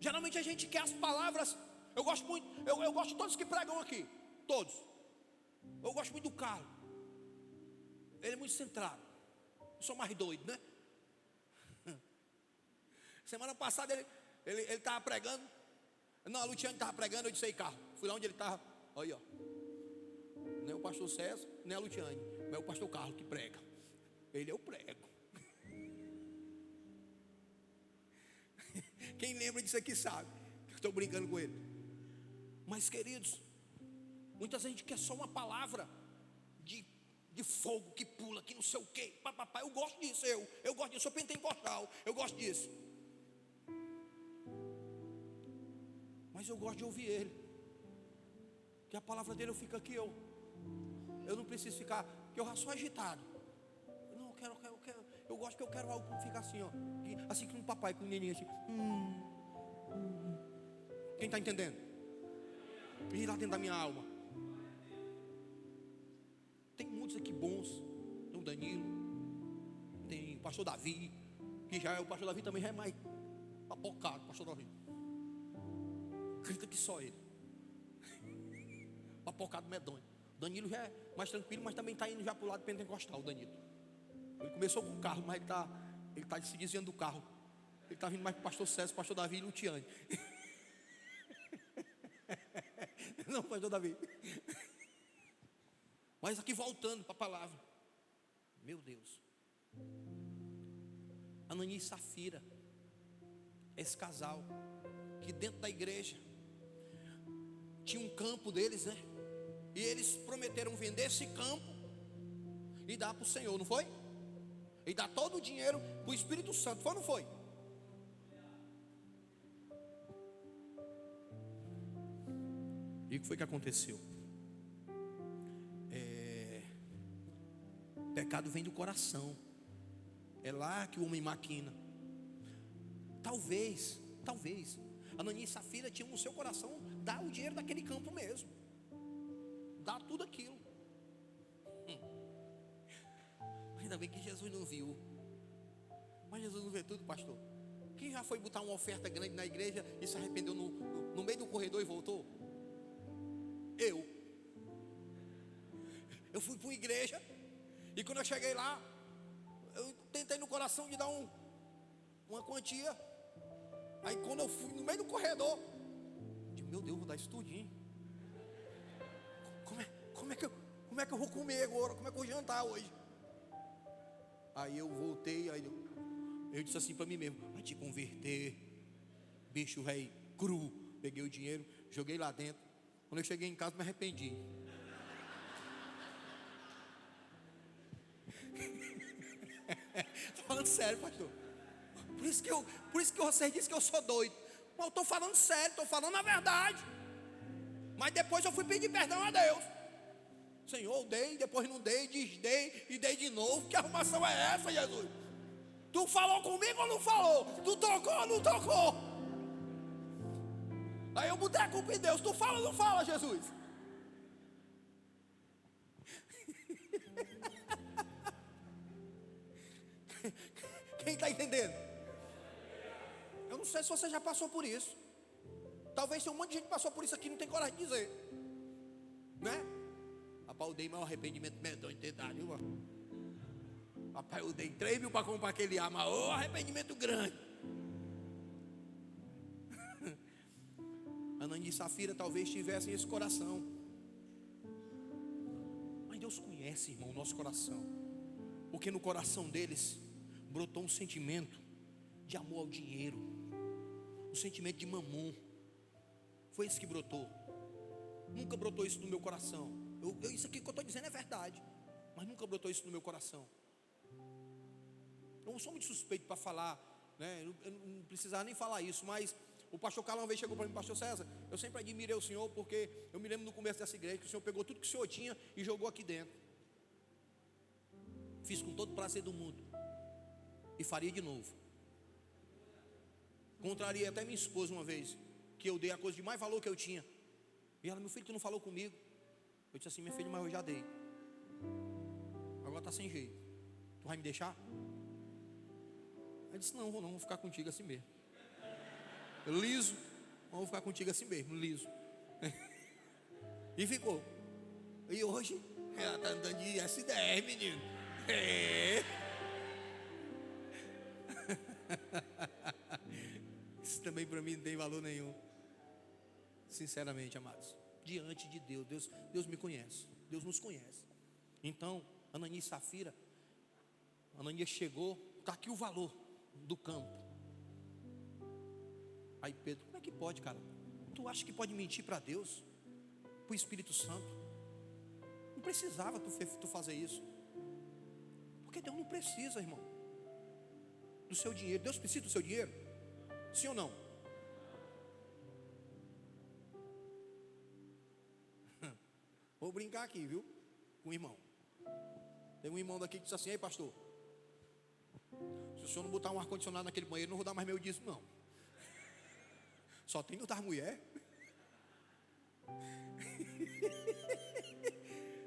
Geralmente a gente quer as palavras. Eu gosto muito, eu gosto de todos que pregam aqui. Todos. Eu gosto muito do Carlos. Ele é muito centrado. Eu sou mais doido, né? Semana passada ele estava pregando. Não, a Luciane estava pregando. Eu disse: aí, Carlos, fui lá onde ele estava. Olha, ó. Não é o pastor César, nem a Luciane, mas é o pastor Carlos que prega. Ele é o prego. Quem lembra disso aqui sabe que eu estou brincando com ele. Mas, queridos, muitas vezes a gente quer só uma palavra de fogo que pula, que não sei o quê. Papai, eu gosto disso, eu gosto disso, eu sou pentecostal, eu gosto disso. Mas eu gosto de ouvir ele. Que a palavra dele eu fico aqui, eu não preciso ficar, que eu já sou agitado. Não, eu quero, eu gosto que eu quero algo que fica assim, ó. Assim que um papai com um neninho assim. Quem está entendendo? Ir lá dentro da minha alma. Tem muitos aqui bons. Tem o Danilo, tem o pastor Davi, que já é, o pastor Davi também já é mais apocado, pastor Davi. Acredita que só ele. Apocado medonho. O Danilo já é mais tranquilo, mas também está indo já para o lado pentecostal, o Danilo. Ele começou com o carro, mas ele está se desviando do carro. Ele está vindo mais para o pastor César, pastor Davi e Luciane. Não, pastor Davi. Mas aqui voltando para a palavra. Meu Deus. Ananias e Safira. Esse casal que dentro da igreja tinha um campo deles, né? E eles prometeram vender esse campo e dar para o Senhor, não foi? E dar todo o dinheiro para o Espírito Santo, foi ou não foi? E o que foi que aconteceu? Pecado vem do coração. É lá que o homem maquina. Talvez Ananias e Safira tinham no seu coração dar o dinheiro daquele campo mesmo. Dar tudo aquilo. Ainda bem que Jesus não viu. Mas Jesus não vê tudo, pastor. Quem já foi botar uma oferta grande na igreja e se arrependeu no meio do corredor e voltou? Eu fui para uma igreja e quando eu cheguei lá, eu tentei no coração de dar uma quantia. Aí quando eu fui no meio do corredor, eu disse: meu Deus, vou dar isso tudinho. Como é que eu vou comer agora? Como é que eu vou jantar hoje? Aí eu voltei, eu disse assim para mim mesmo: vai te converter, bicho rei cru. Peguei o dinheiro, joguei lá dentro. Quando eu cheguei em casa, me arrependi. Estou falando sério, pastor. Por isso que você disse que eu sou doido. Mas eu estou falando sério, estou falando a verdade. Mas depois eu fui pedir perdão a Deus. Senhor, eu dei, depois não dei, desdei e dei de novo. Que arrumação é essa, Jesus? Tu falou comigo ou não falou? Tu tocou ou não tocou? Aí eu botei a culpa em Deus. Tu fala ou não fala, Jesus? Quem está entendendo? Eu não sei se você já passou por isso. Talvez tenha um monte de gente que passou por isso aqui e não tem coragem de dizer, né? Rapaz, eu dei meu arrependimento medonho de idade, viu, mano? Rapaz, eu dei 3 mil para comprar aquele ar, mas ô arrependimento grande. Ananias e Safira talvez tivessem esse coração. Mas Deus conhece, irmão, o nosso coração. Porque no coração deles brotou um sentimento de amor ao dinheiro, um sentimento de mamon. Foi isso que brotou. Nunca brotou isso no meu coração. Isso aqui que eu estou dizendo é verdade, mas nunca brotou isso no meu coração. Eu não sou muito suspeito para falar, né? Eu não precisava nem falar isso, mas o pastor Carlos uma vez chegou para mim: pastor César, eu sempre admirei o senhor, porque eu me lembro no começo dessa igreja que o senhor pegou tudo que o senhor tinha e jogou aqui dentro. Fiz com todo o prazer do mundo e faria de novo. Contrariei até minha esposa uma vez, que eu dei a coisa de mais valor que eu tinha, e ela: meu filho, tu não falou comigo? Eu disse assim: minha filha, mas eu já dei, agora está sem jeito, tu vai me deixar? Ela disse: não, vou ficar contigo assim mesmo. Liso, vou ficar contigo assim mesmo, liso. E ficou. E hoje ela está andando de S10, menino. Isso também para mim não tem valor nenhum. Sinceramente, amados, diante de Deus me conhece, Deus nos conhece. Então, Ananias e Safira, Ananias chegou, está aqui o valor do campo. Aí Pedro: como é que pode, cara? Tu acha que pode mentir para Deus, para o Espírito Santo? Não precisava tu fazer isso, porque Deus não precisa, irmão, do seu dinheiro. Deus precisa do seu dinheiro? Sim ou não? Vou brincar aqui, viu, com o irmão. Tem um irmão daqui que disse assim: ei, pastor, se o senhor não botar um ar-condicionado naquele banheiro, não vou dar mais meu dízimo, não. Só tem no das mulheres.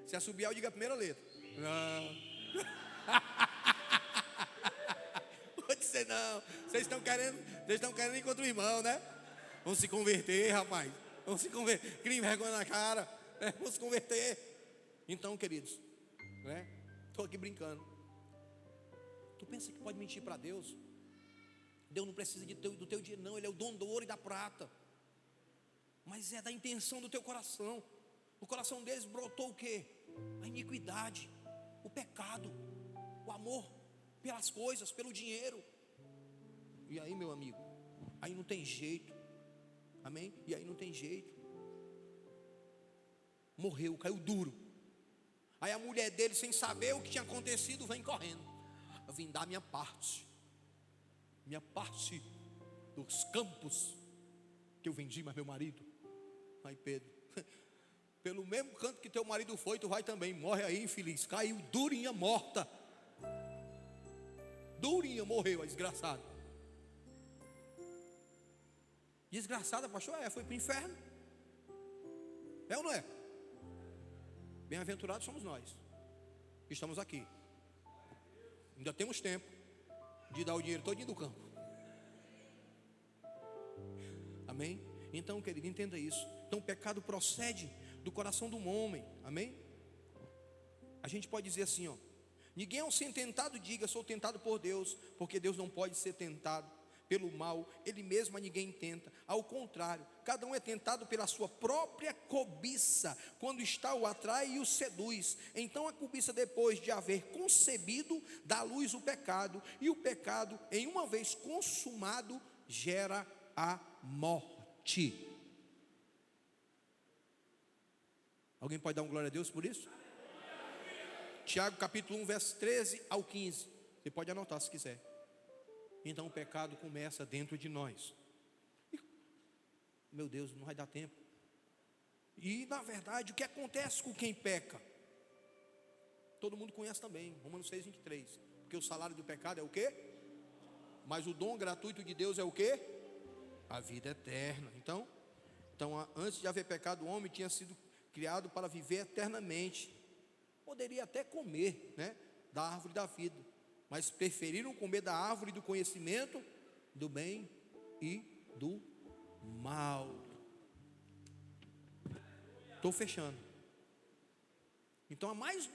Se assobiar, eu digo a primeira letra. Não. Vou dizer não. Vocês estão querendo ir contra o irmão, né? Vão se converter, rapaz. Vão se converter. Crime, vergonha na cara. Vão se converter. Então, queridos, né? Estou aqui brincando. Tu pensa que pode mentir para Deus? Deus não precisa do teu dinheiro, não. Ele é o dono do ouro e da prata. Mas é da intenção do teu coração. O coração deles brotou o quê? A iniquidade, o pecado, o amor pelas coisas, pelo dinheiro. E aí, meu amigo, aí não tem jeito. Amém? E aí não tem jeito. Morreu, caiu duro. Aí a mulher dele, sem saber o que tinha acontecido, vem correndo: eu vim dar minha parte dos campos que eu vendi, mas meu marido. Aí Pedro: pelo mesmo canto que teu marido foi, tu vai também. Morre aí, infeliz. Caiu durinha, morta. Durinha, morreu a desgraçada. Desgraçada, pastor? Foi para o inferno. É ou não é? Bem-aventurados somos nós que estamos aqui. Ainda temos tempo de dar o dinheiro todinho do campo. Amém? Então, querido, entenda isso. Então, o pecado procede do coração do homem. Amém? A gente pode dizer assim, ó: ninguém ao ser tentado diga: sou tentado por Deus, porque Deus não pode ser tentado pelo mal, Ele mesmo a ninguém tenta. Ao contrário, cada um é tentado pela sua própria cobiça. Quando está, o atrai e o seduz. Então a cobiça, depois de haver concebido, dá à luz o pecado. E o pecado, em uma vez consumado, gera a morte. Alguém pode dar um glória a Deus por isso? Tiago capítulo 1, verso 13 ao 15. Você pode anotar se quiser. Então o pecado começa dentro de nós. Meu Deus, não vai dar tempo. E na verdade, o que acontece com quem peca? Todo mundo conhece também, Romanos 6, 23. Porque o salário do pecado é o quê? Mas o dom gratuito de Deus é o quê? A vida eterna. Então, antes de haver pecado, o homem tinha sido criado para viver eternamente. Poderia até comer, né, da árvore da vida, mas preferiram comer da árvore do conhecimento do bem e do mal. Estou fechando. Então a mais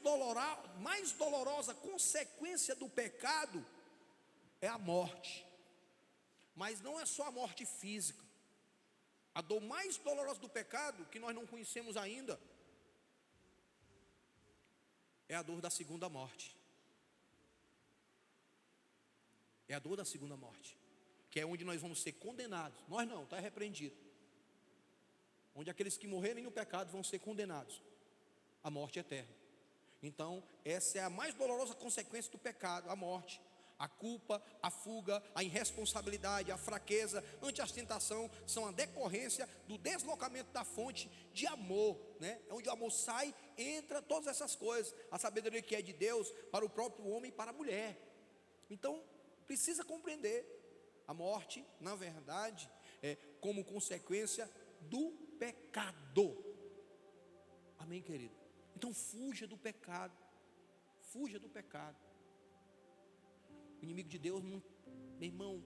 dolorosa consequência do pecado é a morte. Mas não é só a morte física. A dor mais dolorosa do pecado, que nós não conhecemos ainda, é a dor da segunda morte. É a dor da segunda morte, que é onde nós vamos ser condenados. Nós não, está repreendido. Onde aqueles que morrerem no pecado vão ser condenados à morte eterna. Então, essa é a mais dolorosa consequência do pecado, a morte. A culpa, a fuga, a irresponsabilidade, a fraqueza, ante a tentação, são a decorrência do deslocamento da fonte de amor, né? É onde o amor sai, entra todas essas coisas. A sabedoria que é de Deus para o próprio homem e para a mulher. Então, precisa compreender. A morte, na verdade, é como consequência do pecado. Amém, querido? Então, fuja do pecado. Fuja do pecado. O inimigo de Deus, meu irmão,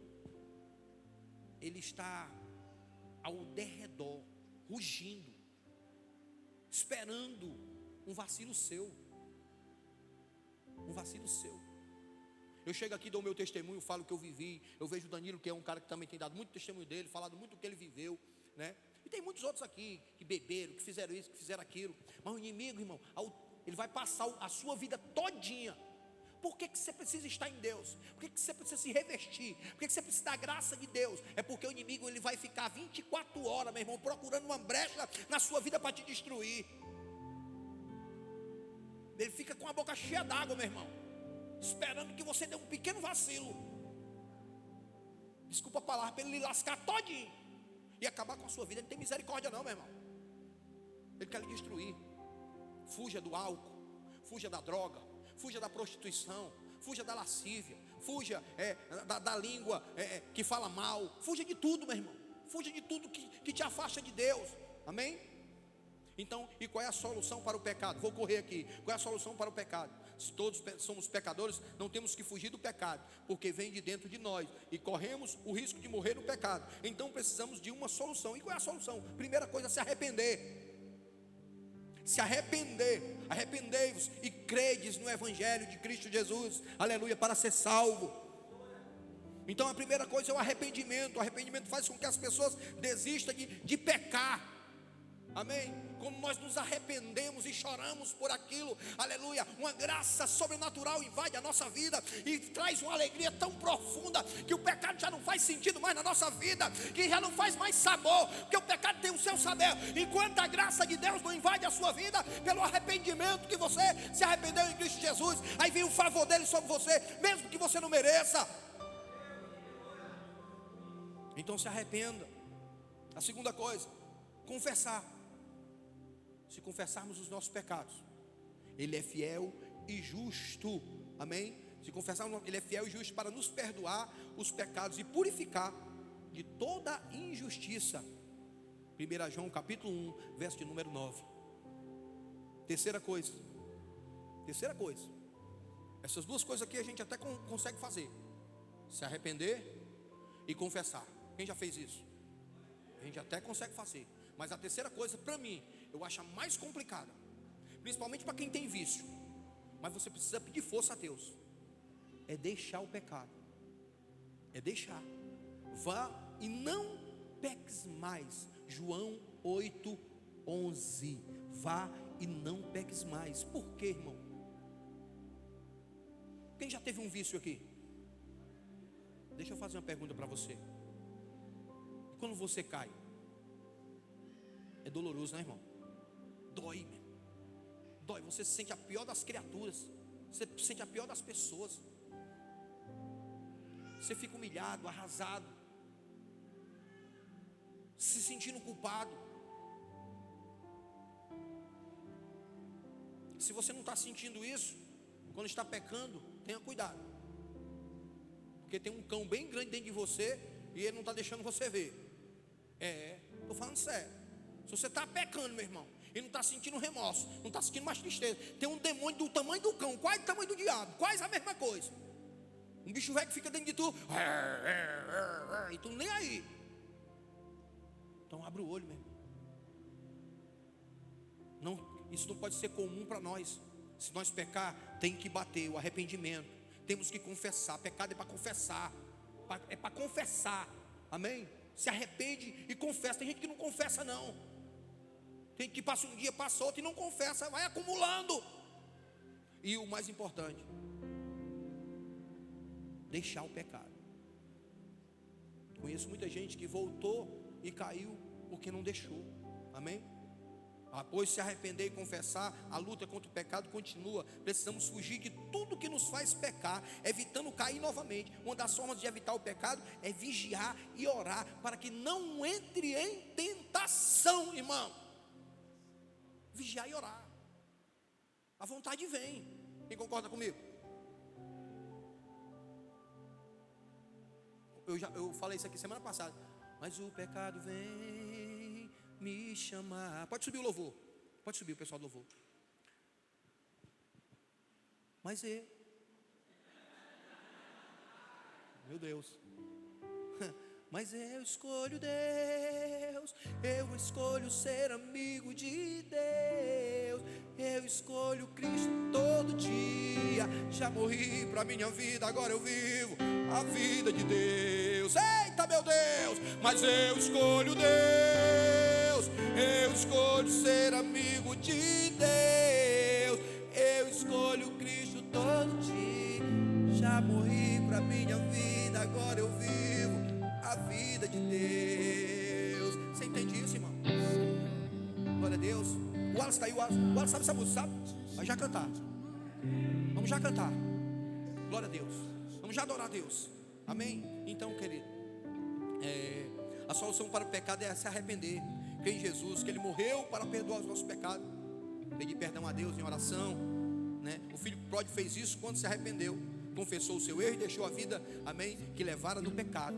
ele está ao derredor, rugindo, esperando um vacilo seu. Um vacilo seu. Eu chego aqui, dou o meu testemunho, falo o que eu vivi. Eu vejo o Danilo, que é um cara que também tem dado muito testemunho dele, falado muito do que ele viveu, né? E tem muitos outros aqui que beberam, que fizeram isso, que fizeram aquilo. Mas o inimigo, irmão, ele vai passar a sua vida todinha. Por que você precisa estar em Deus? Por que você precisa se revestir? Por que você precisa da graça de Deus? É porque o inimigo, ele vai ficar 24 horas, meu irmão, procurando uma brecha na sua vida para te destruir. Ele fica com a boca cheia d'água, meu irmão, esperando que você dê um pequeno vacilo. Desculpa a palavra, para ele lhe lascar todinho e acabar com a sua vida. Ele não tem misericórdia não, meu irmão. Ele quer lhe destruir. Fuja do álcool, fuja da droga, fuja da prostituição, fuja da lascívia, fuja da língua que fala mal. Fuja de tudo, meu irmão. Fuja de tudo que te afasta de Deus. Amém? Então, e qual é a solução para o pecado? Vou correr aqui. Qual é a solução para o pecado? Se todos somos pecadores, não temos que fugir do pecado, porque vem de dentro de nós e corremos o risco de morrer no pecado. Então precisamos de uma solução. E qual é a solução? Primeira coisa, se arrepender. Se arrepender, arrependei-vos e credes no Evangelho de Cristo Jesus, aleluia, para ser salvo. Então a primeira coisa é o arrependimento. O arrependimento faz com que as pessoas desistam de pecar. Amém? Quando nós nos arrependemos e choramos por aquilo, aleluia, uma graça sobrenatural invade a nossa vida e traz uma alegria tão profunda que o pecado já não faz sentido mais na nossa vida, que já não faz mais sabor, porque o pecado tem o seu saber. Enquanto a graça de Deus não invade a sua vida, pelo arrependimento que você se arrependeu em Cristo Jesus, aí vem o favor dele sobre você, mesmo que você não mereça. Então se arrependa. A segunda coisa, confessar. Se confessarmos os nossos pecados, Ele é fiel e justo, amém? Se confessarmos, Ele é fiel e justo para nos perdoar os pecados e purificar de toda injustiça. 1 João capítulo 1, verso de número 9. Terceira coisa, essas duas coisas aqui a gente até consegue fazer: se arrepender e confessar. Quem já fez isso? A gente até consegue fazer. Mas a terceira coisa, para mim, eu acho a mais complicada, principalmente para quem tem vício, mas você precisa pedir força a Deus, é deixar o pecado. É deixar. Vá e não peques mais. João 8:11. Vá e não peques mais. Por quê, irmão? Quem já teve um vício aqui? Deixa eu fazer uma pergunta para você. Quando você cai, é doloroso, né, irmão? Dói, meu. Dói, você se sente a pior das criaturas. Você se sente a pior das pessoas. Você fica humilhado, arrasado, se sentindo culpado. Se você não está sentindo isso, quando está pecando, tenha cuidado, porque tem um cão bem grande dentro de você e ele não está deixando você ver. Estou falando sério. Se você está pecando, meu irmão, e não está sentindo remorso, não está sentindo mais tristeza, tem um demônio do tamanho do cão, quase do tamanho do diabo, quase a mesma coisa. Um bicho velho que fica dentro de tu, e tu nem aí. Então abre o olho, meu irmão. Não, isso não pode ser comum para nós. Se nós pecar, tem que bater o arrependimento. Temos que confessar. Pecado é para confessar. É para confessar. Amém? se arrepende e confessa. Tem gente que não confessa não. Tem gente que passa um dia, passa outro e não confessa, vai acumulando. E o mais importante, deixar o pecado. Conheço muita gente que voltou e caiu porque não deixou. Amém? Após se arrepender e confessar, a luta contra o pecado continua. Precisamos fugir de tudo que nos faz pecar, evitando cair novamente. Uma das formas de evitar o pecado é vigiar e orar, para que não entre em tentação, irmão. Vigiar e orar. A vontade vem. Quem concorda comigo? Eu falei isso aqui semana passada. Mas o pecado vem me chamar. Pode subir o louvor. Pode subir o pessoal do louvor. Mas meu Deus. Mas eu escolho Deus. Eu escolho ser amigo de Deus. Eu escolho Cristo todo dia. Já morri para minha vida, agora eu vivo a vida de Deus. Eita, meu Deus! Mas eu escolho Deus. Eu escolho ser amigo de Deus. Eu escolho Cristo todo dia. Já morri para minha vida, agora eu vivo a vida de Deus. Você entende isso, irmão? Glória a Deus. O Wallace está aí, o Wallace sabe essa música, sabe? Vai já cantar. Vamos já cantar. Glória a Deus. Vamos já adorar a Deus. Amém? Então, querido, a solução para o pecado é se arrepender. Crer em Jesus, que Ele morreu para perdoar os nossos pecados. Pedir perdão a Deus em oração, né? O filho pródigo fez isso quando se arrependeu. Confessou o seu erro e deixou a vida, amém, que levara no pecado.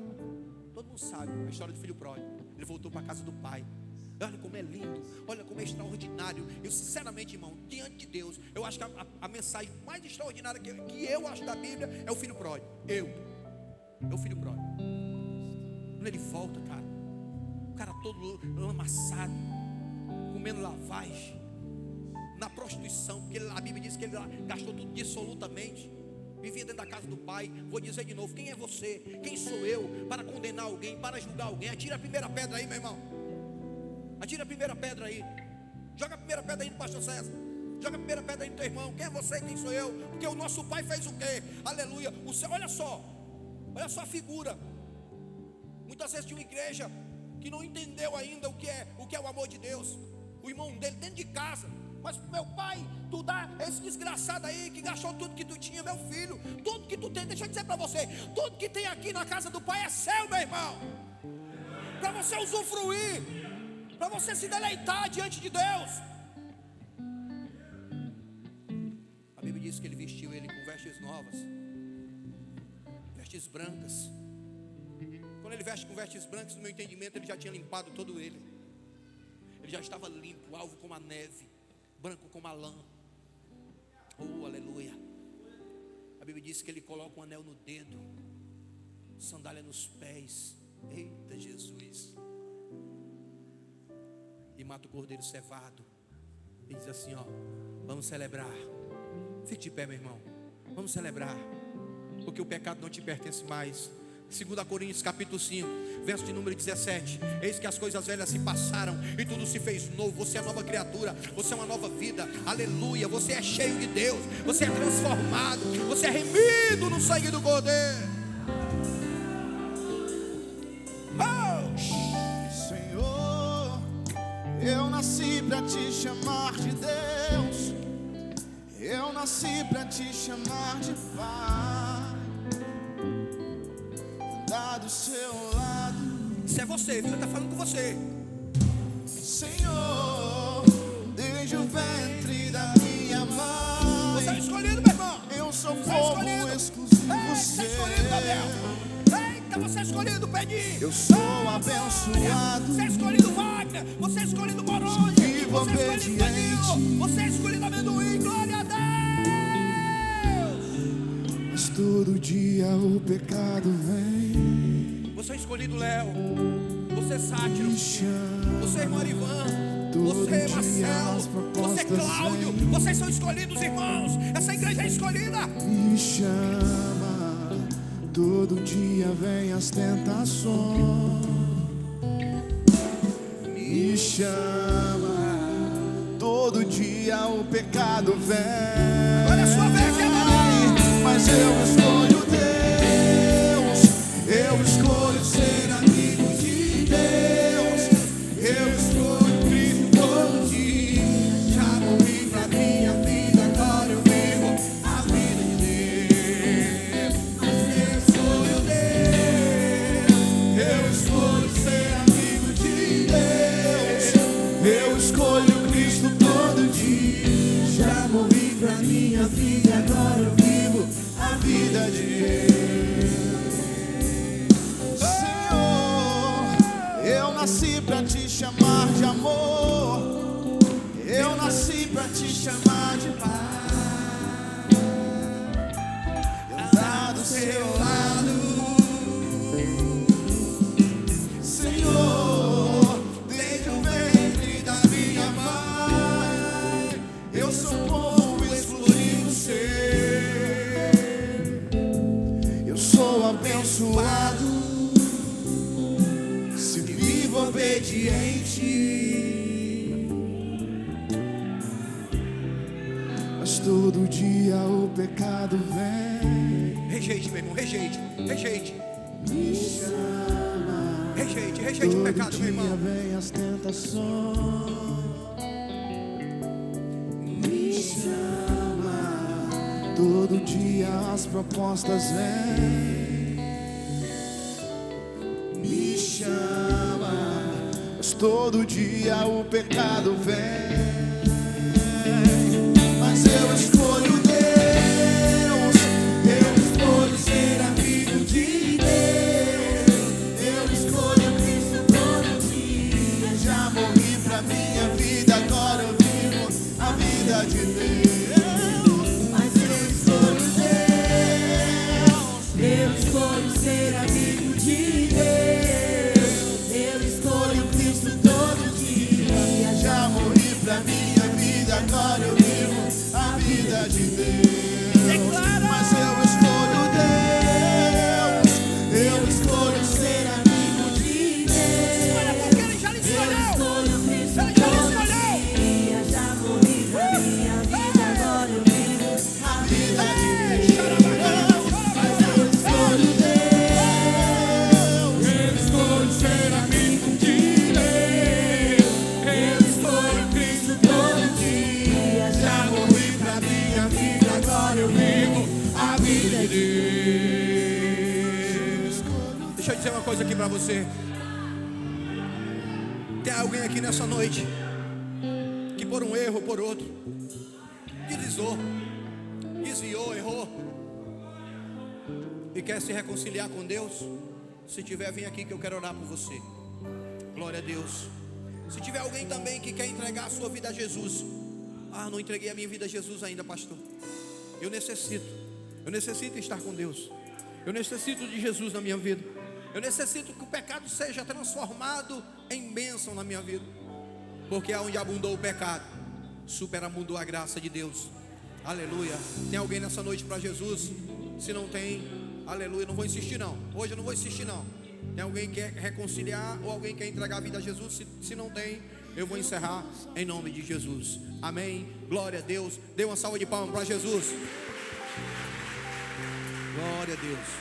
Todo mundo sabe a história do filho pródigo. Ele voltou para a casa do pai. Olha como é lindo, olha como é extraordinário. Eu sinceramente, irmão, diante de Deus, eu acho que a mensagem mais extraordinária que eu acho da Bíblia é o filho pródigo. É o filho pródigo. Quando ele volta, cara, o cara todo amassado, comendo lavagem, na prostituição, porque a Bíblia diz que ele gastou tudo dissolutamente. Vivia dentro da casa do pai. Vou dizer de novo, quem é você? Quem sou eu para condenar alguém, para julgar alguém? Atira a primeira pedra aí, meu irmão. Atira a primeira pedra aí. Joga a primeira pedra aí no pastor César. Joga a primeira pedra aí no teu irmão. Quem é você, quem sou eu? Porque o nosso pai fez o quê? Aleluia. O céu, olha só a figura. Muitas vezes tinha uma igreja que não entendeu ainda o que é o amor de Deus. O irmão dele dentro de casa. Mas meu pai, tu dá esse desgraçado aí que gastou tudo que tu tinha, meu filho. Tudo que tu tem, deixa eu dizer para você, tudo que tem aqui na casa do pai é seu, meu irmão. Para você usufruir, para você se deleitar diante de Deus. A Bíblia diz que ele vestiu ele com vestes novas, vestes brancas. Quando ele veste com vestes brancas, no meu entendimento, ele já tinha limpado todo ele. Ele já estava limpo, alvo como a neve, branco como a lã. Oh, aleluia. A Bíblia diz que ele coloca um anel no dedo, sandália nos pés. Eita Jesus. E mata o cordeiro cevado. E diz assim, ó, vamos celebrar. Fique de pé, meu irmão. Vamos celebrar, porque o pecado não te pertence mais. 2 Coríntios capítulo 5, verso de número 17. Eis que as coisas velhas se passaram e tudo se fez novo. Você é nova criatura, você é uma nova vida. Aleluia, você é cheio de Deus. Você é transformado, você é remido no sangue do Cordeiro.
Senhor, eu nasci para te chamar de Deus. Eu nasci para te chamar de Pai. Do seu lado.
Isso é você, Deus está falando com você.
Senhor, desde o ventre da minha mãe,
você é escolhido, meu irmão.
Eu sou
você
povo
é
exclusivo.
Você é escolhido, Gabriel. Eita, você é escolhido, Pedrinho.
Eu sou abençoado.
Você é escolhido, Wagner. Você é escolhido, Moronha. Você é escolhido, Pedrinho. Você é escolhido, Amendoim. Glória a Deus.
Mas todo dia o pecado vem.
Você é escolhido, Léo. Você é Sátiro. Você é irmão Ivan. Você é Marcelo. Você é Cláudio. Vocês são escolhidos, irmãos. Essa igreja é escolhida.
Me chama. Todo dia vem as tentações. chama. Todo dia o pecado vem.
Olha a sua vez,
mas eu escolho Deus. Eu escolho ser amigo de Deus. Eu escolho Cristo todo dia. Já morri pra minha vida, agora eu vivo a vida de Deus. Mas eu escolho Deus. Eu escolho ser amigo de Deus. Eu escolho Cristo todo dia. Já morri pra minha vida, agora eu vivo a vida de Deus. Senhor, eu nasci pra te chamar de amor. Eu nasci pra te chamar de paz. Andar do seu lado, Senhor, desde o ventre da minha mãe. Eu sou povo excluído ser. Eu sou abençoado se vivo obediente. Mas todo dia o pecado vem.
Rejeite, meu irmão, rejeite, rejeite.
Me chama.
Rejeite, rejeite o pecado, meu irmão.
Todo dia vem as tentações. Me chama. Todo dia as propostas vêm. Me chama. Mas todo dia o pecado vem. Mas eu escolho Deus. Eu escolho ser amigo de Deus. Eu escolho Cristo todo dia. Já morri pra minha vida, agora eu vivo a vida de Deus. Mas eu escolho Deus.
Eu escolho ser amigo de Deus. Eu escolho Cristo todo dia.
Já morri pra minha vida, agora eu vivo a vida de Deus. Mas eu escolho Deus. Eu escolho ser amigo de Deus.
Olha, porque ele já lhe
Eu
escolheu.
escolho Cristo
Ele já lhe
todo
escolheu.
dia. Já morri pra minha vida, agora eu vivo
A vida de Deus.
Mas eu escolho Deus.
Eu escolho ser amigo de Deus.
Eu escolho Cristo todo dia.
Já morri pra minha vida, agora eu vivo a vida de Deus.
Deixa eu dizer uma coisa aqui pra você. Tem alguém aqui nessa noite que por um erro ou por outro deslizou, desviou, errou e quer se reconciliar com Deus? Se tiver, vem aqui que eu quero orar por você. Glória a Deus. Se tiver alguém também que quer entregar a sua vida a Jesus. Ah, não entreguei a minha vida a Jesus ainda, pastor. Eu necessito estar com Deus. Eu necessito de Jesus na minha vida. Eu necessito que o pecado seja transformado em bênção na minha vida. Porque aonde abundou o pecado, superabundou a graça de Deus. Aleluia. Tem alguém nessa noite para Jesus? Se não tem, aleluia, não vou insistir não. Hoje eu não vou insistir não. Tem alguém que quer reconciliar ou alguém que quer entregar a vida a Jesus? Se não tem, eu vou encerrar em nome de Jesus. Amém. Glória a Deus. Dê uma salva de palmas para Jesus. Glória a Deus.